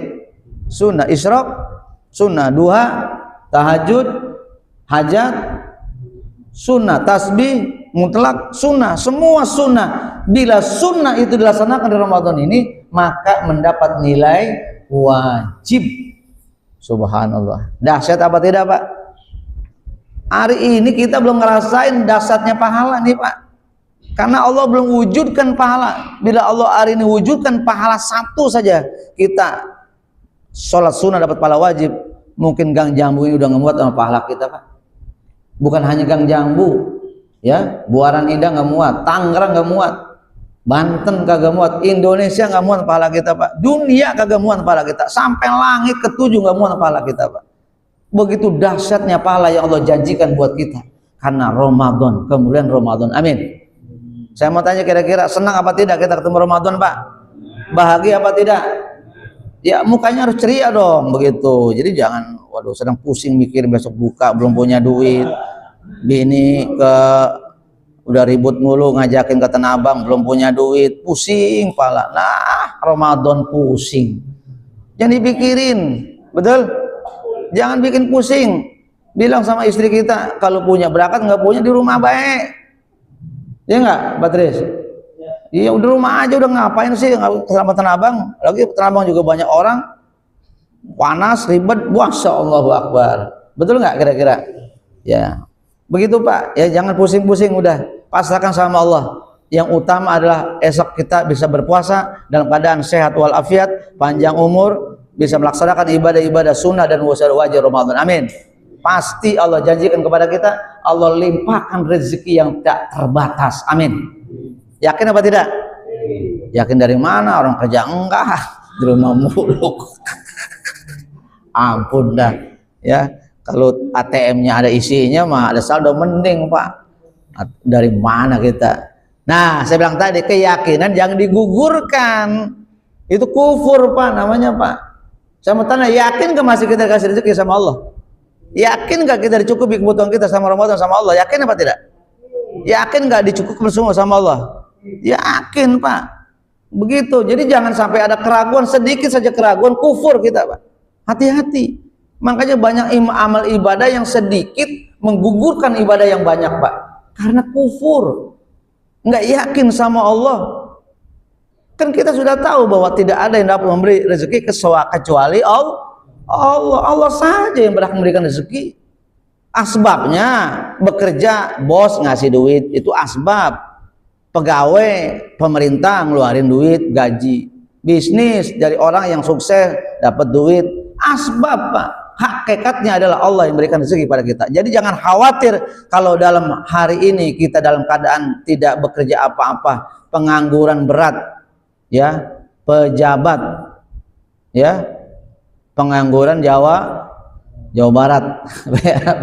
sunnah, isyraq sunnah, duha, tahajud, hajat sunnah, tasbih mutlak sunnah, semua sunnah. Bila sunnah itu dilaksanakan di Ramadan ini, maka mendapat nilai wajib. Subhanallah. Dahsyat apa tidak Pak? Hari ini kita belum ngerasain dahsyatnya pahala nih Pak, karena Allah belum wujudkan pahala. Bila Allah hari ini wujudkan pahala satu saja, kita sholat sunnah dapat pahala wajib, mungkin Gang Jambu ini udah ngemuat sama pahala kita Pak. Bukan hanya Gang Jambu, ya, Buaran Indah nggak muat, Tangerang nggak muat, Banten kagak muat, Indonesia nggak muat pahala kita Pak, dunia kagak muat pahala kita, sampai langit ketujuh nggak muat pahala kita Pak. Begitu dahsyatnya pahala yang Allah janjikan buat kita karena Ramadan, kemudian Ramadan. Amin. Saya mau tanya, kira-kira senang apa tidak kita ketemu Ramadan Pak? Bahagia apa tidak? Ya mukanya harus ceria dong begitu. Jadi jangan waduh sedang pusing mikir besok buka belum punya duit, bini udah ribut mulu ngajakin ke Tanah Abang belum punya duit, pusing pala. Nah Ramadan pusing. Jangan dipikirin, betul? Jangan bikin pusing. Bilang sama istri kita, kalau punya berangkat, nggak punya di rumah baik. Ya nggak, Patris? Iya, udah rumah aja, udah ngapain sih? Sama Tanah Abang, lagi Tanah Abang juga banyak orang, panas, ribet, Masya Allahu Akbar. Betul nggak kira-kira? Ya, begitu Pak. Ya jangan pusing-pusing, udah pasrahkan sama Allah. Yang utama adalah esok kita bisa berpuasa dalam keadaan sehat walafiat, panjang umur, bisa melaksanakan ibadah-ibadah sunnah dan wajib Ramadan. Amin. Pasti Allah janjikan kepada kita, Allah limpahkan rezeki yang tak terbatas. Amin. Yakin apa tidak? Yakin dari mana? Orang kerja enggak, di rumah mulu. Ampun dah. Ya, kalau ATM-nya ada isinya mah ada saldo, mending Pak. Dari mana kita? Nah, saya bilang tadi, keyakinan jangan digugurkan. Itu kufur Pak, namanya Pak. Saya mau tanya, yakin ke masih kita kasih rezeki sama Allah? Yakin gak kita dicukupi kebutuhan kita sama Ramadan sama Allah? Yakin apa tidak? Yakin gak dicukupi semua sama Allah? Yakin Pak. Begitu. Jadi jangan sampai ada keraguan, sedikit saja keraguan, kufur kita Pak. Hati-hati. Makanya banyak amal ibadah yang sedikit menggugurkan ibadah yang banyak Pak. Karena kufur. Nggak yakin sama Allah. Kan kita sudah tahu bahwa tidak ada yang dapat memberi rezeki kecuali Allah saja yang berhak memberikan rezeki. Asbabnya bekerja, bos ngasih duit, itu asbab. Pegawai pemerintah ngeluarin duit, gaji. Bisnis dari orang yang sukses dapat duit, asbab Pak. Hakikatnya adalah Allah yang memberikan rezeki pada kita. Jadi jangan khawatir kalau dalam hari ini kita dalam keadaan tidak bekerja apa-apa, pengangguran berat, ya, pejabat, ya, pengangguran Jawa Barat,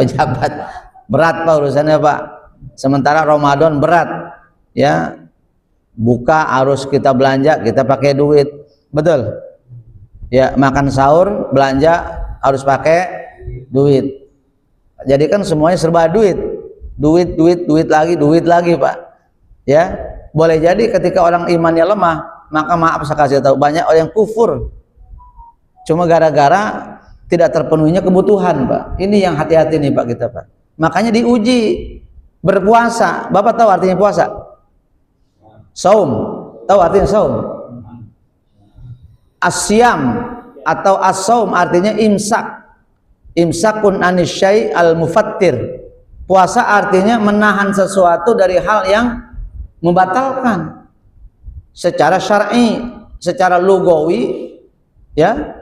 pejabat berat Pak urusannya Pak. Sementara Ramadan berat, ya, buka harus kita belanja, kita pakai duit, betul? Ya, makan sahur belanja harus pakai duit. Jadi kan semuanya serba duit lagi Pak. Ya, boleh jadi ketika orang imannya lemah, maka maaf saya kasih tahu, banyak orang yang kufur cuma gara-gara tidak terpenuhinya kebutuhan Pak. Ini yang hati-hati nih Pak kita Pak. Makanya diuji berpuasa. Bapak tahu artinya puasa? Saum. Tahu artinya saum? Asyam atau as-saum artinya imsak. Imsakun anisyai al-mufattir. Puasa artinya menahan sesuatu dari hal yang membatalkan. Secara syar'i, secara lugawi, ya,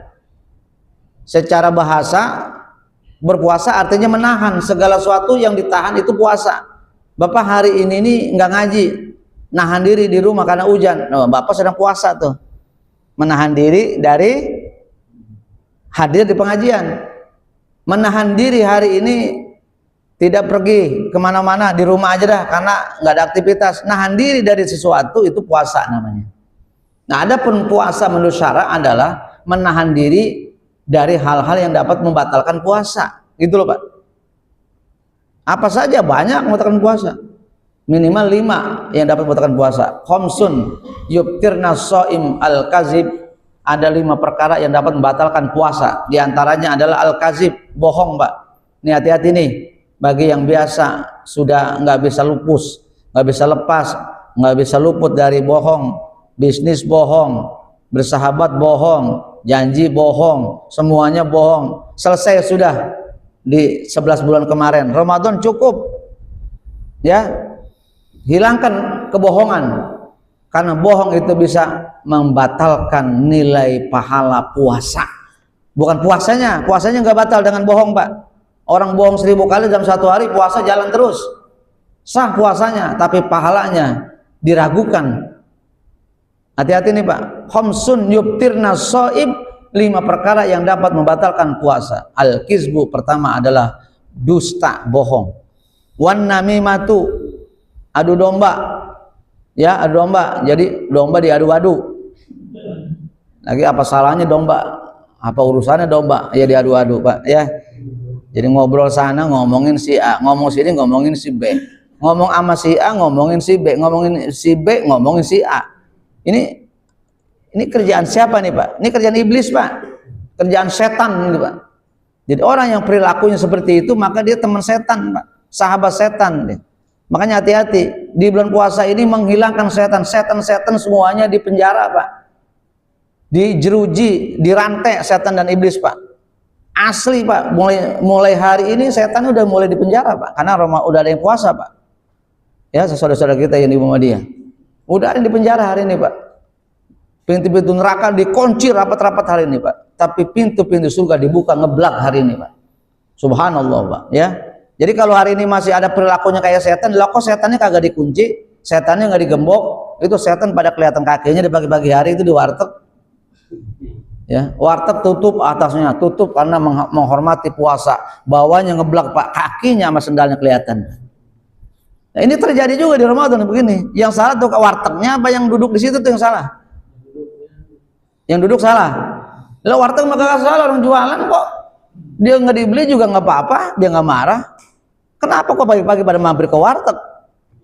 secara bahasa, berpuasa artinya menahan segala sesuatu yang ditahan itu puasa. Bapak hari ini nih nggak ngaji, nahan diri di rumah karena hujan. Nah, Bapak sedang puasa tuh, menahan diri dari hadir di pengajian, menahan diri hari ini tidak pergi kemana-mana, di rumah aja dah karena nggak ada aktivitas. Nahan diri dari sesuatu itu puasa namanya. Nah, adapun puasa menurut syara adalah menahan diri dari hal-hal yang dapat membatalkan puasa, gitu loh Pak. Apa saja banyak membatalkan puasa, minimal 5 yang dapat membatalkan puasa. Khamsun yubtirna shaim al-kazib. Ada 5 perkara yang dapat membatalkan puasa. Di antaranya adalah al-kazib, bohong Pak. Ini hati-hati nih, bagi yang biasa sudah nggak bisa lupus, nggak bisa lepas, nggak bisa luput dari bohong. Bisnis bohong, bersahabat bohong, janji bohong, semuanya bohong. Selesai sudah di 11 bulan kemarin. Ramadan cukup, ya, hilangkan kebohongan. Karena bohong itu bisa membatalkan nilai pahala puasa. Bukan puasanya nggak batal dengan bohong Pak. Orang bohong 1000 kali dalam satu hari, puasa jalan terus, sah puasanya, tapi pahalanya diragukan. Hati-hati nih Pak. Khamsun yubtirna shaib, 5 perkara yang dapat membatalkan puasa. Al-kizbu, pertama adalah dusta, bohong. Wan namimatu, adu domba. Ya, adu domba. Jadi domba diadu-adu. Lagi apa salahnya domba? Apa urusannya domba? Ya diadu-adu Pak, ya. Jadi ngobrol sana ngomongin si A, ngomong sini ngomongin si B. Ngomong sama si A ngomongin si B, ngomongin si B ngomongin si A. Ini Ini kerjaan siapa nih Pak? Ini kerjaan iblis Pak, kerjaan setan nih Pak. Jadi orang yang perilakunya seperti itu maka dia teman setan Pak, sahabat setan deh. Makanya hati-hati di bulan puasa ini menghilangkan setan. Setan-setan semuanya di penjara Pak, dijeruji, dirantai setan dan iblis Pak. Asli Pak, mulai hari ini setan udah mulai di penjara Pak, karena udah ada yang puasa Pak. Ya, saudara-saudara kita yang di Muhammadiyah udah ada yang di penjara hari ini Pak. Pintu-pintu neraka dikunci rapat-rapat hari ini Pak, tapi pintu-pintu surga dibuka ngeblak hari ini Pak. Subhanallah Pak. Ya, jadi kalau hari ini masih ada perilakunya kayak setan, lah kok setannya kagak dikunci, setannya nggak digembok, itu setan pada kelihatan kakinya di pagi-pagi hari itu di warteg. Ya, warteg tutup, atasnya tutup karena menghormati puasa, bawahnya ngeblak Pak, kakinya sama sendalnya kelihatan. Nah, ini terjadi juga di Ramadan begini. Yang salah tuh wartegnya apa yang duduk di situ tuh yang salah? Yang duduk salah. Lah warteg mah kagak salah, orang jualan kok. Dia nggak dibeli juga nggak apa-apa, dia nggak marah. Kenapa kok pagi-pagi pada mampir ke warteg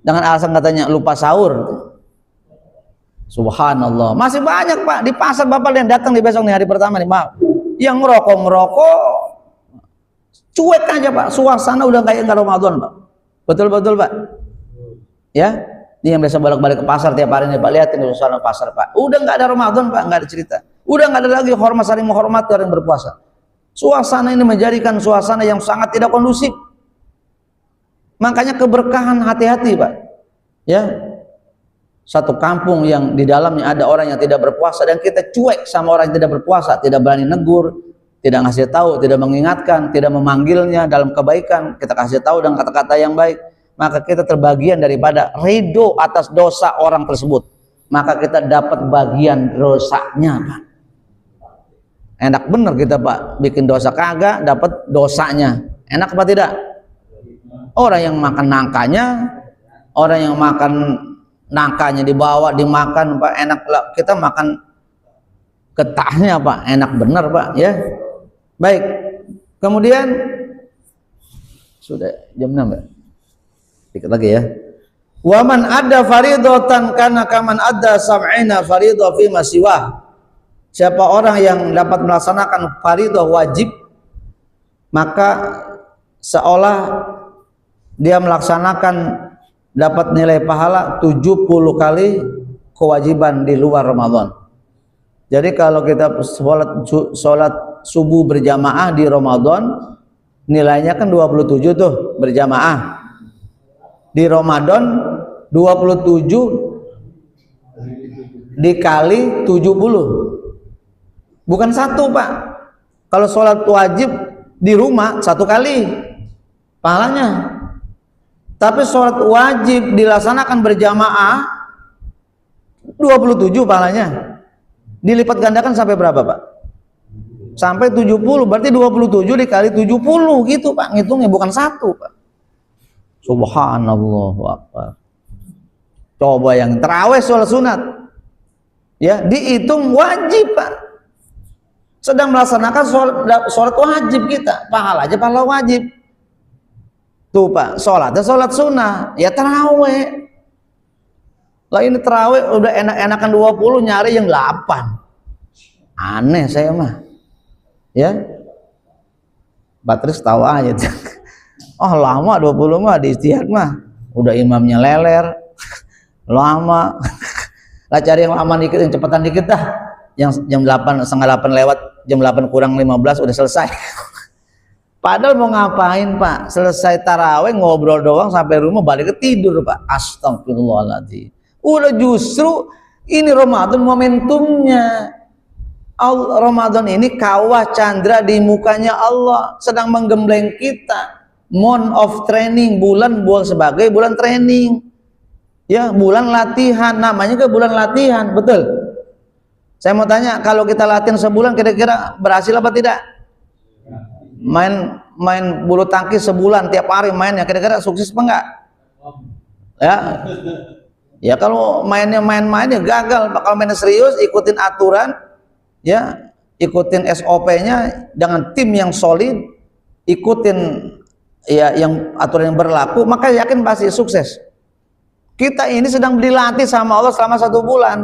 dengan alasan katanya lupa sahur? Subhanallah. Masih banyak Pak di pasar Bapak yang datang di besok nih hari pertama nih, maaf. Yang ngerokok cuek aja Pak. Suasana udah kayak enggak Ramadan Pak. Betul-betul Pak. Ya, ini yang biasa balik-balik ke pasar tiap hari nih Pak, lihatin suasana pasar Pak. Udah nggak ada Ramadan Pak, nggak ada cerita. Udah nggak ada lagi hormat, saling menghormati orang yang berpuasa. Suasana ini menjadikan suasana yang sangat tidak kondusif. Makanya keberkahan hati-hati Pak. Ya, satu kampung yang di dalamnya ada orang yang tidak berpuasa dan kita cuek sama orang yang tidak berpuasa, tidak berani negur, tidak ngasih tahu, tidak mengingatkan, tidak memanggilnya dalam kebaikan, kita kasih tahu dengan kata-kata yang baik, maka kita terbagian daripada ridho atas dosa orang tersebut, maka kita dapat bagian dosanya Pak. Enak bener kita Pak, bikin dosa kagak dapat dosanya, enak apa tidak? Orang yang makan nangkanya, orang yang makan nangkanya dibawa dimakan Pak, enak lah. Kita makan getahnya Pak, enak bener Pak ya. Baik, kemudian sudah jam 6 ya? Dikit lagi ya. Waman ada faridatan kana kaman ada sam'ina faridah fi masiwah. Siapa orang yang dapat melaksanakan faridah wajib, maka seolah dia melaksanakan dapat nilai pahala 70 kali kewajiban di luar Ramadan. Jadi kalau kita sholat subuh berjamaah di Ramadan, nilainya kan 27 tuh berjamaah. Di Ramadan 27 dikali 70. Bukan satu Pak. Kalau sholat wajib di rumah 1 kali pahalanya. Tapi sholat wajib dilaksanakan berjamaah 27 pahalanya. Dilipat gandakan sampai berapa Pak? Sampai 70, berarti 27 dikali 70 gitu Pak, ngitungnya bukan 1 Pak. Subhanallah Akbar. Coba yang terawih sholat sunat ya dihitung wajib Pak, sedang melaksanakan sholat wajib kita, pahala aja pahala wajib tuh Pak. Sholatnya sholat sunnah ya terawih. Lah ini terawih udah enak-enakan 20 nyari yang 8. Aneh saya mah. Ya. Batris tahu aja. Oh lama 20 mah di istihad mah. Udah imamnya leler. Lama. Lah cari yang lama dikit, yang cepetan dikit dah. Yang jam 8, setengah 8 lewat, jam 8 kurang 15 udah selesai. Padahal mau ngapain Pak? Selesai tarawih ngobrol doang sampai rumah balik ke tidur Pak. Astagfirullahaladzim. Udah justru ini Ramadan momentumnya. Ramadan ini kawah candra di mukanya Allah, sedang menggembleng kita. Month of training, bulan sebagai bulan training. Ya, bulan latihan, namanya ke bulan latihan, betul. Saya mau tanya, kalau kita latihan sebulan kira-kira berhasil apa tidak? Main bulu tangkis sebulan tiap hari mainnya, kira-kira sukses apa enggak? Ya. Ya kalau mainnya main-main ya gagal. Kalau mainnya serius, ikutin aturan, ya, ikutin SOP-nya dengan tim yang solid, ikutin ya yang aturan yang berlaku, maka yakin pasti sukses. Kita ini sedang dilatih sama Allah selama 1 bulan.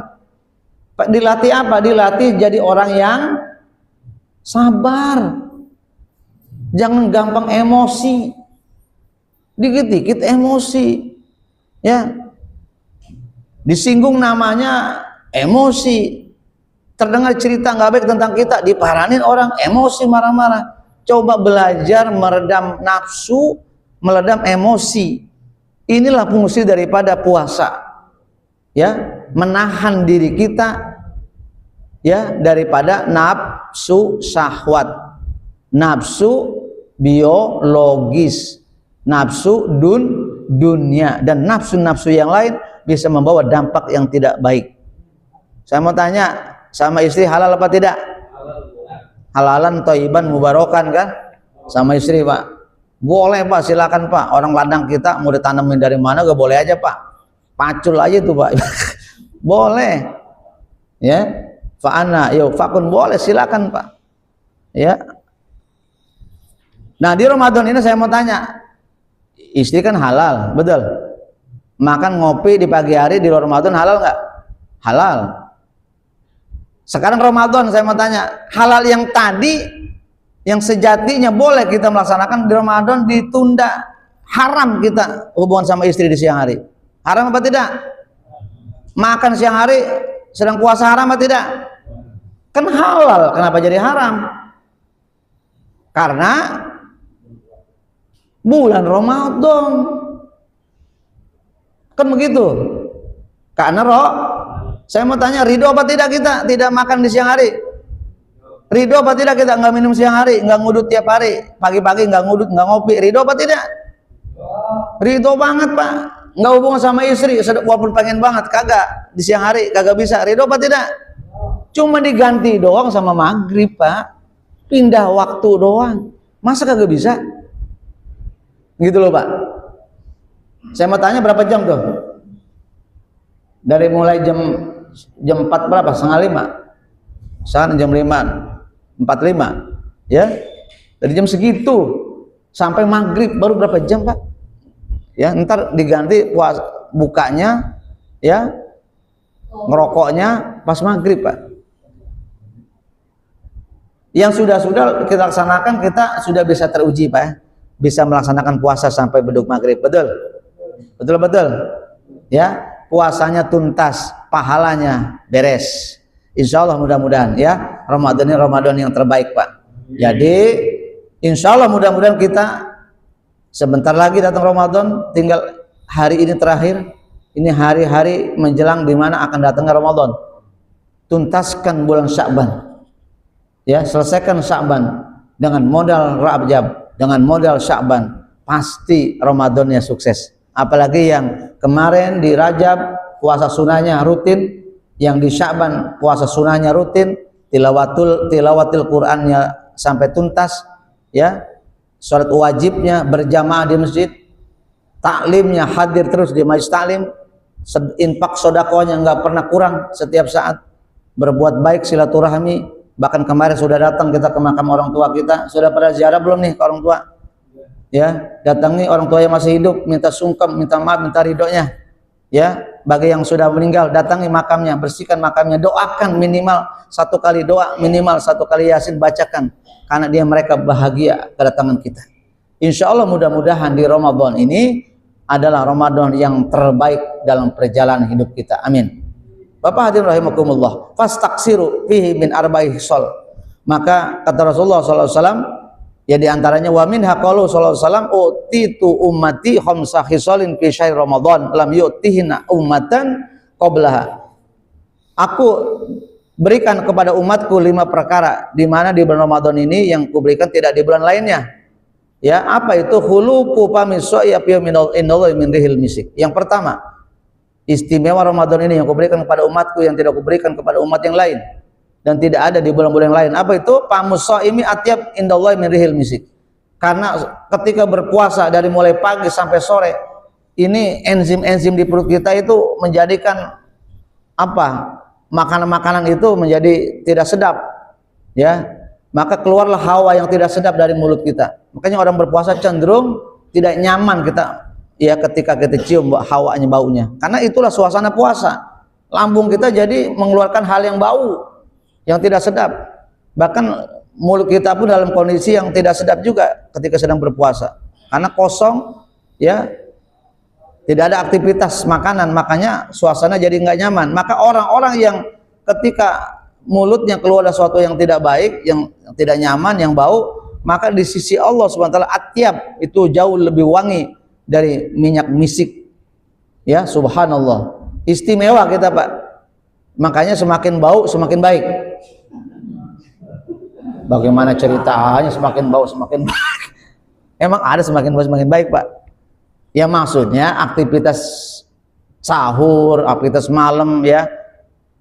Dilatih apa? Dilatih jadi orang yang sabar. Jangan gampang emosi. Dikit-dikit emosi. Ya. Disinggung namanya emosi. Terdengar cerita nggak baik tentang kita, diparanin orang, emosi, marah-marah. Coba belajar meredam nafsu, meredam emosi. Inilah fungsi daripada puasa. Ya, menahan diri kita ya daripada nafsu syahwat, nafsu biologis, nafsu dunia, dan nafsu-nafsu yang lain bisa membawa dampak yang tidak baik. Saya mau tanya, sama istri halal apa tidak? Halalan thayyiban mubarakan kan? Sama istri, Pak. Boleh, Pak, silakan, Pak. Orang ladang kita mau ditanamin dari mana gak boleh aja, Pak. Pacul aja tuh, Pak. Boleh. Ya. Fa'ana, yuk, fakun boleh, silakan, Pak. Ya. Nah, di Ramadan ini saya mau tanya. Istri kan halal, betul? Makan ngopi di pagi hari di luar Ramadan halal nggak? Halal. Sekarang Ramadan saya mau tanya, halal yang tadi yang sejatinya boleh kita melaksanakan di Ramadan ditunda, haram kita hubungan sama istri di siang hari. Haram apa tidak? Makan siang hari sedang puasa haram apa tidak? Kan halal, kenapa jadi haram? Karena bulan Ramadan. Kan begitu. Karena saya mau tanya, ridho apa tidak kita tidak makan di siang hari? Ridho apa tidak kita nggak minum siang hari, nggak ngudut tiap hari, pagi-pagi nggak ngudut, nggak ngopi? Ridho apa tidak? Ridho banget, Pak. Nggak hubungan sama istri, walaupun pengen banget, kagak di siang hari, kagak bisa. Ridho apa tidak? Cuma diganti doang sama maghrib, Pak. Pindah waktu doang. Masa kagak bisa? Gitu loh, Pak. Saya mau tanya berapa jam tuh? Dari mulai jam 4 berapa? Setengah 5. Sekarang jam 5:45. Ya. Dari jam segitu sampai maghrib baru berapa jam, Pak? Ya, ntar diganti puasa bukanya, ya, ngerokoknya pas maghrib, Pak. Yang sudah kita laksanakan, kita sudah bisa teruji, Pak, ya. Bisa melaksanakan puasa sampai beduk maghrib, betul? Betul. Ya, puasanya tuntas, pahalanya beres. Insya Allah mudah-mudahan ya, Ramadan ini Ramadan yang terbaik, Pak. Jadi insya Allah mudah-mudahan kita sebentar lagi datang Ramadan, tinggal hari ini terakhir. Ini hari-hari menjelang dimana akan datangnya Ramadan. Tuntaskan bulan Sya'ban. Ya, selesaikan Sya'ban dengan modal Rajab, dengan modal Sya'ban, pasti Ramadannya sukses. Apalagi yang kemarin di Rajab puasa sunahnya rutin, yang di Sya'ban puasa sunahnya rutin, tilawatil Qur'annya sampai tuntas, ya, salat wajibnya berjamaah di masjid, taklimnya hadir terus di majelis taklim, infak sedekahnya nggak pernah kurang setiap saat, berbuat baik silaturahmi, bahkan kemarin sudah datang kita ke makam orang tua kita, sudah pada ziarah belum nih ke orang tua? Ya, datangi orang tua yang masih hidup, minta sungkem, minta maaf, minta ridhonya. Ya, bagi yang sudah meninggal, datangi makamnya, bersihkan makamnya, doakan minimal 1 kali doa, minimal 1 kali Yasin bacakan, karena mereka bahagia kedatangan kita. Insya Allah mudah-mudahan di Ramadan ini adalah Ramadan yang terbaik dalam perjalanan hidup kita. Amin. Bapak hadirin rahimakumullah, fastaksiru fihi min arba'i khisal. Maka kata Rasulullah SAW, ya diantaranya wa min haqalu sallallahu alaihi wasallam utitu ummati khamsa khisalin fi syahr Ramadan lam yu'tihina ummatan qablaha. Aku berikan kepada umatku 5 perkara di mana di bulan Ramadan ini yang kuberikan tidak di bulan lainnya. Ya, apa itu? Khuluqu famisoi minal innallahi min rihil misik. Yang pertama, istimewa Ramadan ini yang kuberikan kepada umatku yang tidak kuberikan kepada umat yang lain dan tidak ada di bulan-bulan yang lain. Apa itu? Pamusaimi atyab indallahi min rihil misik. Karena ketika berpuasa dari mulai pagi sampai sore, ini enzim-enzim di perut kita itu menjadikan apa? Makanan-makanan itu menjadi tidak sedap. Ya. Maka keluarlah hawa yang tidak sedap dari mulut kita. Makanya orang berpuasa cenderung tidak nyaman kita ya ketika kita cium hawanya, baunya. Karena itulah suasana puasa. lambung kita jadi mengeluarkan hal yang bau, yang tidak sedap. Bahkan mulut kita pun dalam kondisi yang tidak sedap juga ketika sedang berpuasa, karena kosong, ya, tidak ada aktivitas makanan, makanya suasana jadi nggak nyaman. Maka orang-orang yang ketika mulutnya keluar sesuatu yang tidak baik, yang tidak nyaman, yang bau, maka di sisi Allah Subhanahu wa taala atyab itu jauh lebih wangi dari minyak misik. Ya, subhanallah. Istimewa kita, Pak. Makanya semakin bau semakin baik. Bagaimana ceritanya semakin bau semakin baik? Emang ada semakin bau semakin baik, Pak? Ya maksudnya aktivitas sahur, aktivitas malam, ya,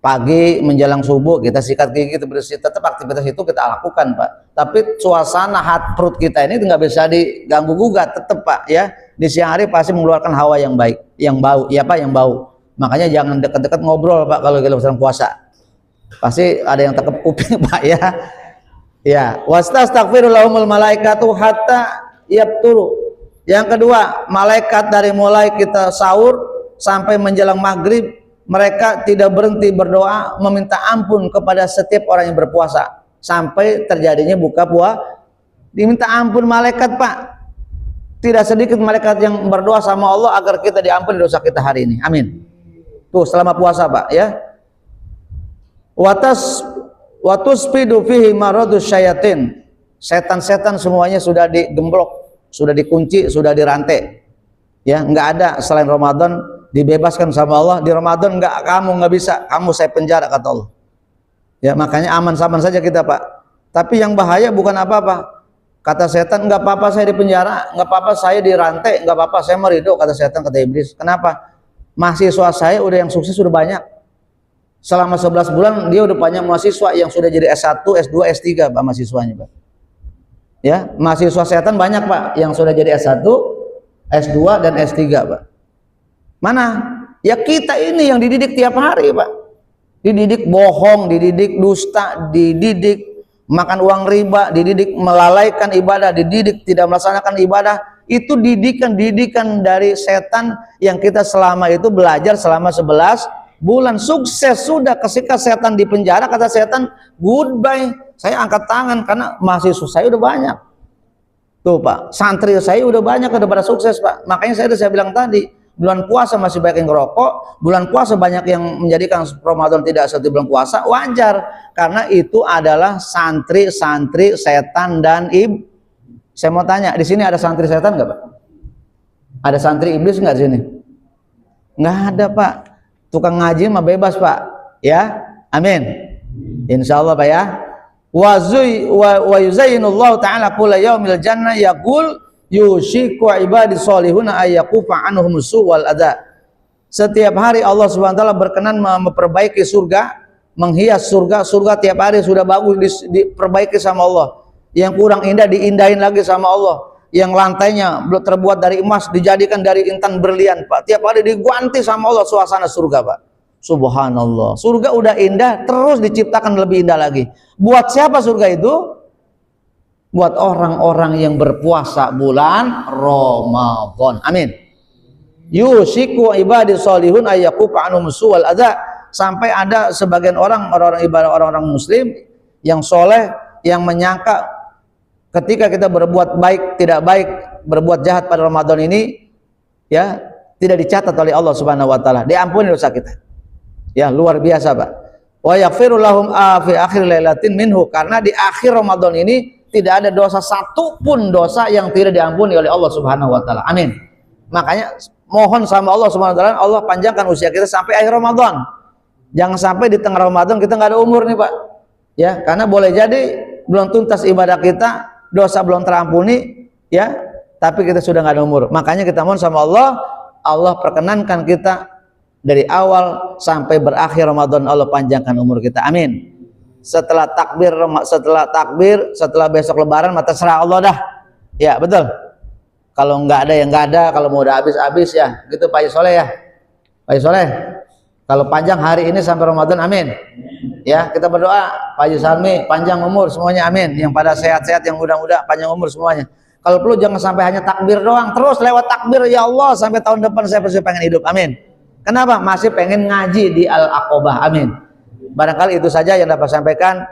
pagi menjelang subuh kita sikat gigi, kita bersih, tetap aktivitas itu kita lakukan, Pak. Tapi suasana perut kita ini nggak bisa diganggu gugat, tetap, Pak, ya. Di siang hari pasti mengeluarkan hawa yang baik, yang bau, ya Pak, yang bau. Makanya jangan dekat-dekat ngobrol, Pak, kalau kita sedang puasa. Pasti ada yang tekep kuping, Pak, ya. Ya, wastaghfiru lahumul malaikatu hatta yabtulu. Yang kedua, malaikat dari mulai kita sahur sampai menjelang maghrib, mereka tidak berhenti berdoa meminta ampun kepada setiap orang yang berpuasa sampai terjadinya buka puasa. Diminta ampun malaikat, Pak. Tidak sedikit malaikat yang berdoa sama Allah agar kita diampuni dosa kita hari ini. Amin. Tuh selama puasa, Pak, ya. Watusfidu fihi maradus syayatin. Setan-setan semuanya sudah digemblok, sudah dikunci, sudah dirantai. Ya, enggak ada selain Ramadan dibebaskan sama Allah. Di Ramadan enggak, kamu enggak bisa, kamu saya penjara, kata Allah. Ya, makanya aman-aman saja kita, Pak. Tapi yang bahaya bukan apa-apa. Kata setan, enggak apa-apa saya di penjara, enggak apa-apa saya dirantai, enggak apa-apa saya meridho, kata setan, kata iblis. Kenapa? Mahasiswa saya udah yang sukses sudah banyak. Selama 11 bulan dia udah banyak mahasiswa yang sudah jadi S1, S2, S3, Pak, mahasiswanya, Pak. Ya, mahasiswa setan banyak, Pak, yang sudah jadi S1, S2 dan S3, Pak. Mana? Ya kita ini yang dididik tiap hari, Pak. Dididik bohong, dididik dusta, dididik makan uang riba, dididik melalaikan ibadah, dididik tidak melaksanakan ibadah. Itu didikan dari setan yang kita selama itu belajar selama 11 bulan. Sukses sudah, ketika setan di penjara, kata setan, goodbye, saya angkat tangan karena mahasiswa saya udah banyak. Tuh, Pak, santri saya udah banyak, udah pada sukses, Pak. Makanya saya bilang tadi, bulan puasa masih banyak yang ngerokok, bulan puasa banyak yang menjadikan Ramadan tidak seperti bulan puasa, wajar, karena itu adalah santri-santri setan dan Saya mau tanya, di sini ada santri setan nggak, Pak? Ada santri iblis nggak di sini? Nggak ada, Pak. Tukang ngaji mah bebas, Pak. Ya, amin. Insya Allah, Pak, ya. Wa yuzayyinullahu ta'ala kulla yaumil jannah yaqul yushiku ibadi sholihuna ayyakufa anhumus wal adha. Setiap hari Allah Subhanahu wa taala berkenan memperbaiki surga, menghias surga. Surga tiap hari sudah bagus diperbaiki sama Allah. Yang kurang indah diindahin lagi sama Allah. Yang lantainya terbuat dari emas dijadikan dari intan berlian, Pak. Tiap hari diganti sama Allah suasana surga, Pak. Subhanallah. Surga udah indah, terus diciptakan lebih indah lagi. Buat siapa surga itu? Buat orang-orang yang berpuasa bulan Ramadan. Amin. Yusiku ibadi sholihun ayyakufa anhum su'al adza. Sampai ada sebagian orang-orang ibadah orang-orang muslim yang soleh, yang menyangka ketika kita berbuat baik, tidak baik, berbuat jahat pada Ramadan ini, ya, tidak dicatat oleh Allah Subhanahu wa taala. Diampuni dosa kita. Ya, luar biasa, Pak. Wa yaghfiru lahum fi akhir lailatin minhu. Karena di akhir Ramadan ini tidak ada dosa satu pun dosa yang tidak diampuni oleh Allah Subhanahu wa taala. Amin. Makanya mohon sama Allah Subhanahu wa taala, Allah panjangkan usia kita sampai akhir Ramadan. Jangan sampai di tengah Ramadan kita nggak ada umur nih, Pak. Ya, karena boleh jadi belum tuntas ibadah kita, dosa belum terampuni, ya, tapi kita sudah nggak ada umur. Makanya kita mohon sama Allah, Allah perkenankan kita dari awal sampai berakhir Ramadan, Allah panjangkan umur kita. Amin. Setelah takbir, setelah besok Lebaran, mata serah Allah dah. Ya, betul. Kalau nggak ada yang nggak ada, kalau mau udah habis ya. Gitu, Pak Haji Soleh, ya. Pak Haji Soleh, kalau panjang hari ini sampai Ramadan, amin. Ya, kita berdoa, Pak Haji Salmi, panjang umur semuanya, amin. Yang pada sehat-sehat, yang muda-muda, panjang umur semuanya. Kalau perlu jangan sampai hanya takbir doang, terus lewat takbir, ya Allah, sampai tahun depan saya pasti pengen hidup, amin. Kenapa? Masih pengen ngaji di Al-Aqobah. Amin. Barangkali itu saja yang dapat sampaikan.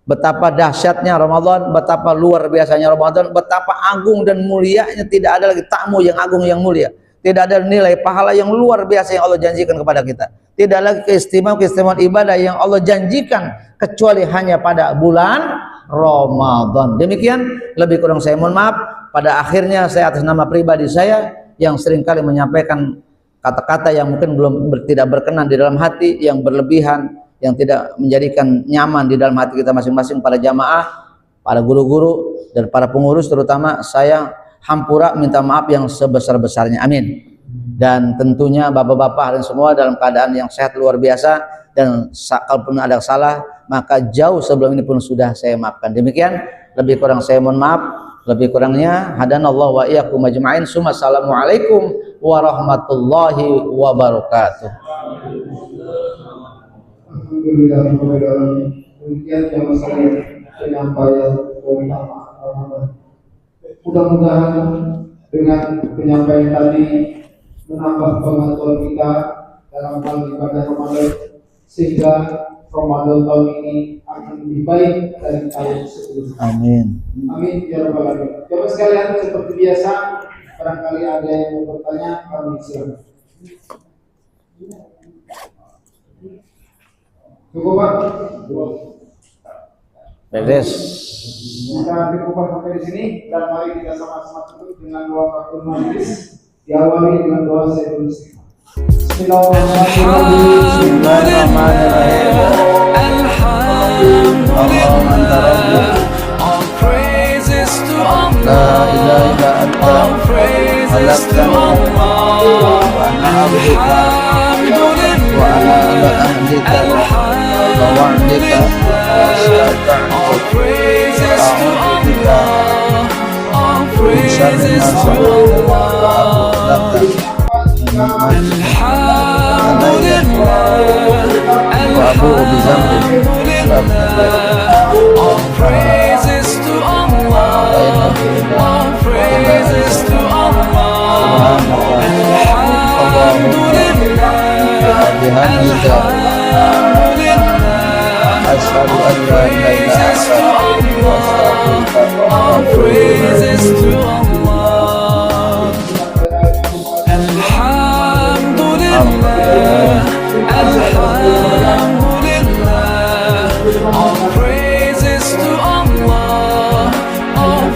Betapa dahsyatnya Ramadan, betapa luar biasanya Ramadan, betapa agung dan mulianya. Tidak ada lagi tamu yang agung yang mulia. Tidak ada nilai pahala yang luar biasa yang Allah janjikan kepada kita. Tidak lagi keistimewaan ibadah yang Allah janjikan kecuali hanya pada bulan Ramadan. Demikian, lebih kurang saya mohon maaf. Pada akhirnya saya atas nama pribadi saya yang seringkali menyampaikan kata-kata yang mungkin tidak berkenan di dalam hati, yang berlebihan, yang tidak menjadikan nyaman di dalam hati kita masing-masing, para jamaah, para guru-guru dan para pengurus terutama, saya hampura minta maaf yang sebesar-besarnya. Amin. Dan tentunya bapak-bapak dan semua dalam keadaan yang sehat luar biasa, dan kalaupun ada salah maka jauh sebelum ini pun sudah saya maafkan. Demikian, lebih kurang saya mohon maaf. Lebih kurangnya hadanallahu wa iyyakum ajma'in. Assalamualaikum warahmatullahi wabarakatuh. Alhamdulillah, demikian yang sekalian penyampaian Ramadan. Mudah-mudahan dengan penyampaian tadi menambah pengetahuan kita dalam hal ibadah Ramadan, sehingga Ramadan tahun ini akan lebih baik dari tahun sebelumnya. Amin. Amin ya rabbal alamin. Bapak sekalian, seperti biasa, barangkali ada yang mau bertanya, kami silakan. Cukup Pak? Beres. Kita cukup sampai di sini, dan mari kita sama-sama tutup dengan doa kafaratul majelis, diawali dengan doa Sayyidul Istighfar. Bismillahirrahmanirrahim. Allahumma anta rabbi, All praises to la Allah. ilaha illa anta, All praises to khalaqtani Allah. wa ana abduka wa ana ala ahdika wa wa'dika All praises to a'udzubika Allah. All min syarri praises ma to sana'tu. Wa abu'u bi dhanbi. All praises to Allah. All praises to Allah. Bihamdika asyhadu an la ilaha illa anta wa astaghfiruka wa All atubu ilaik. praises to Allah. Alhamdulillah.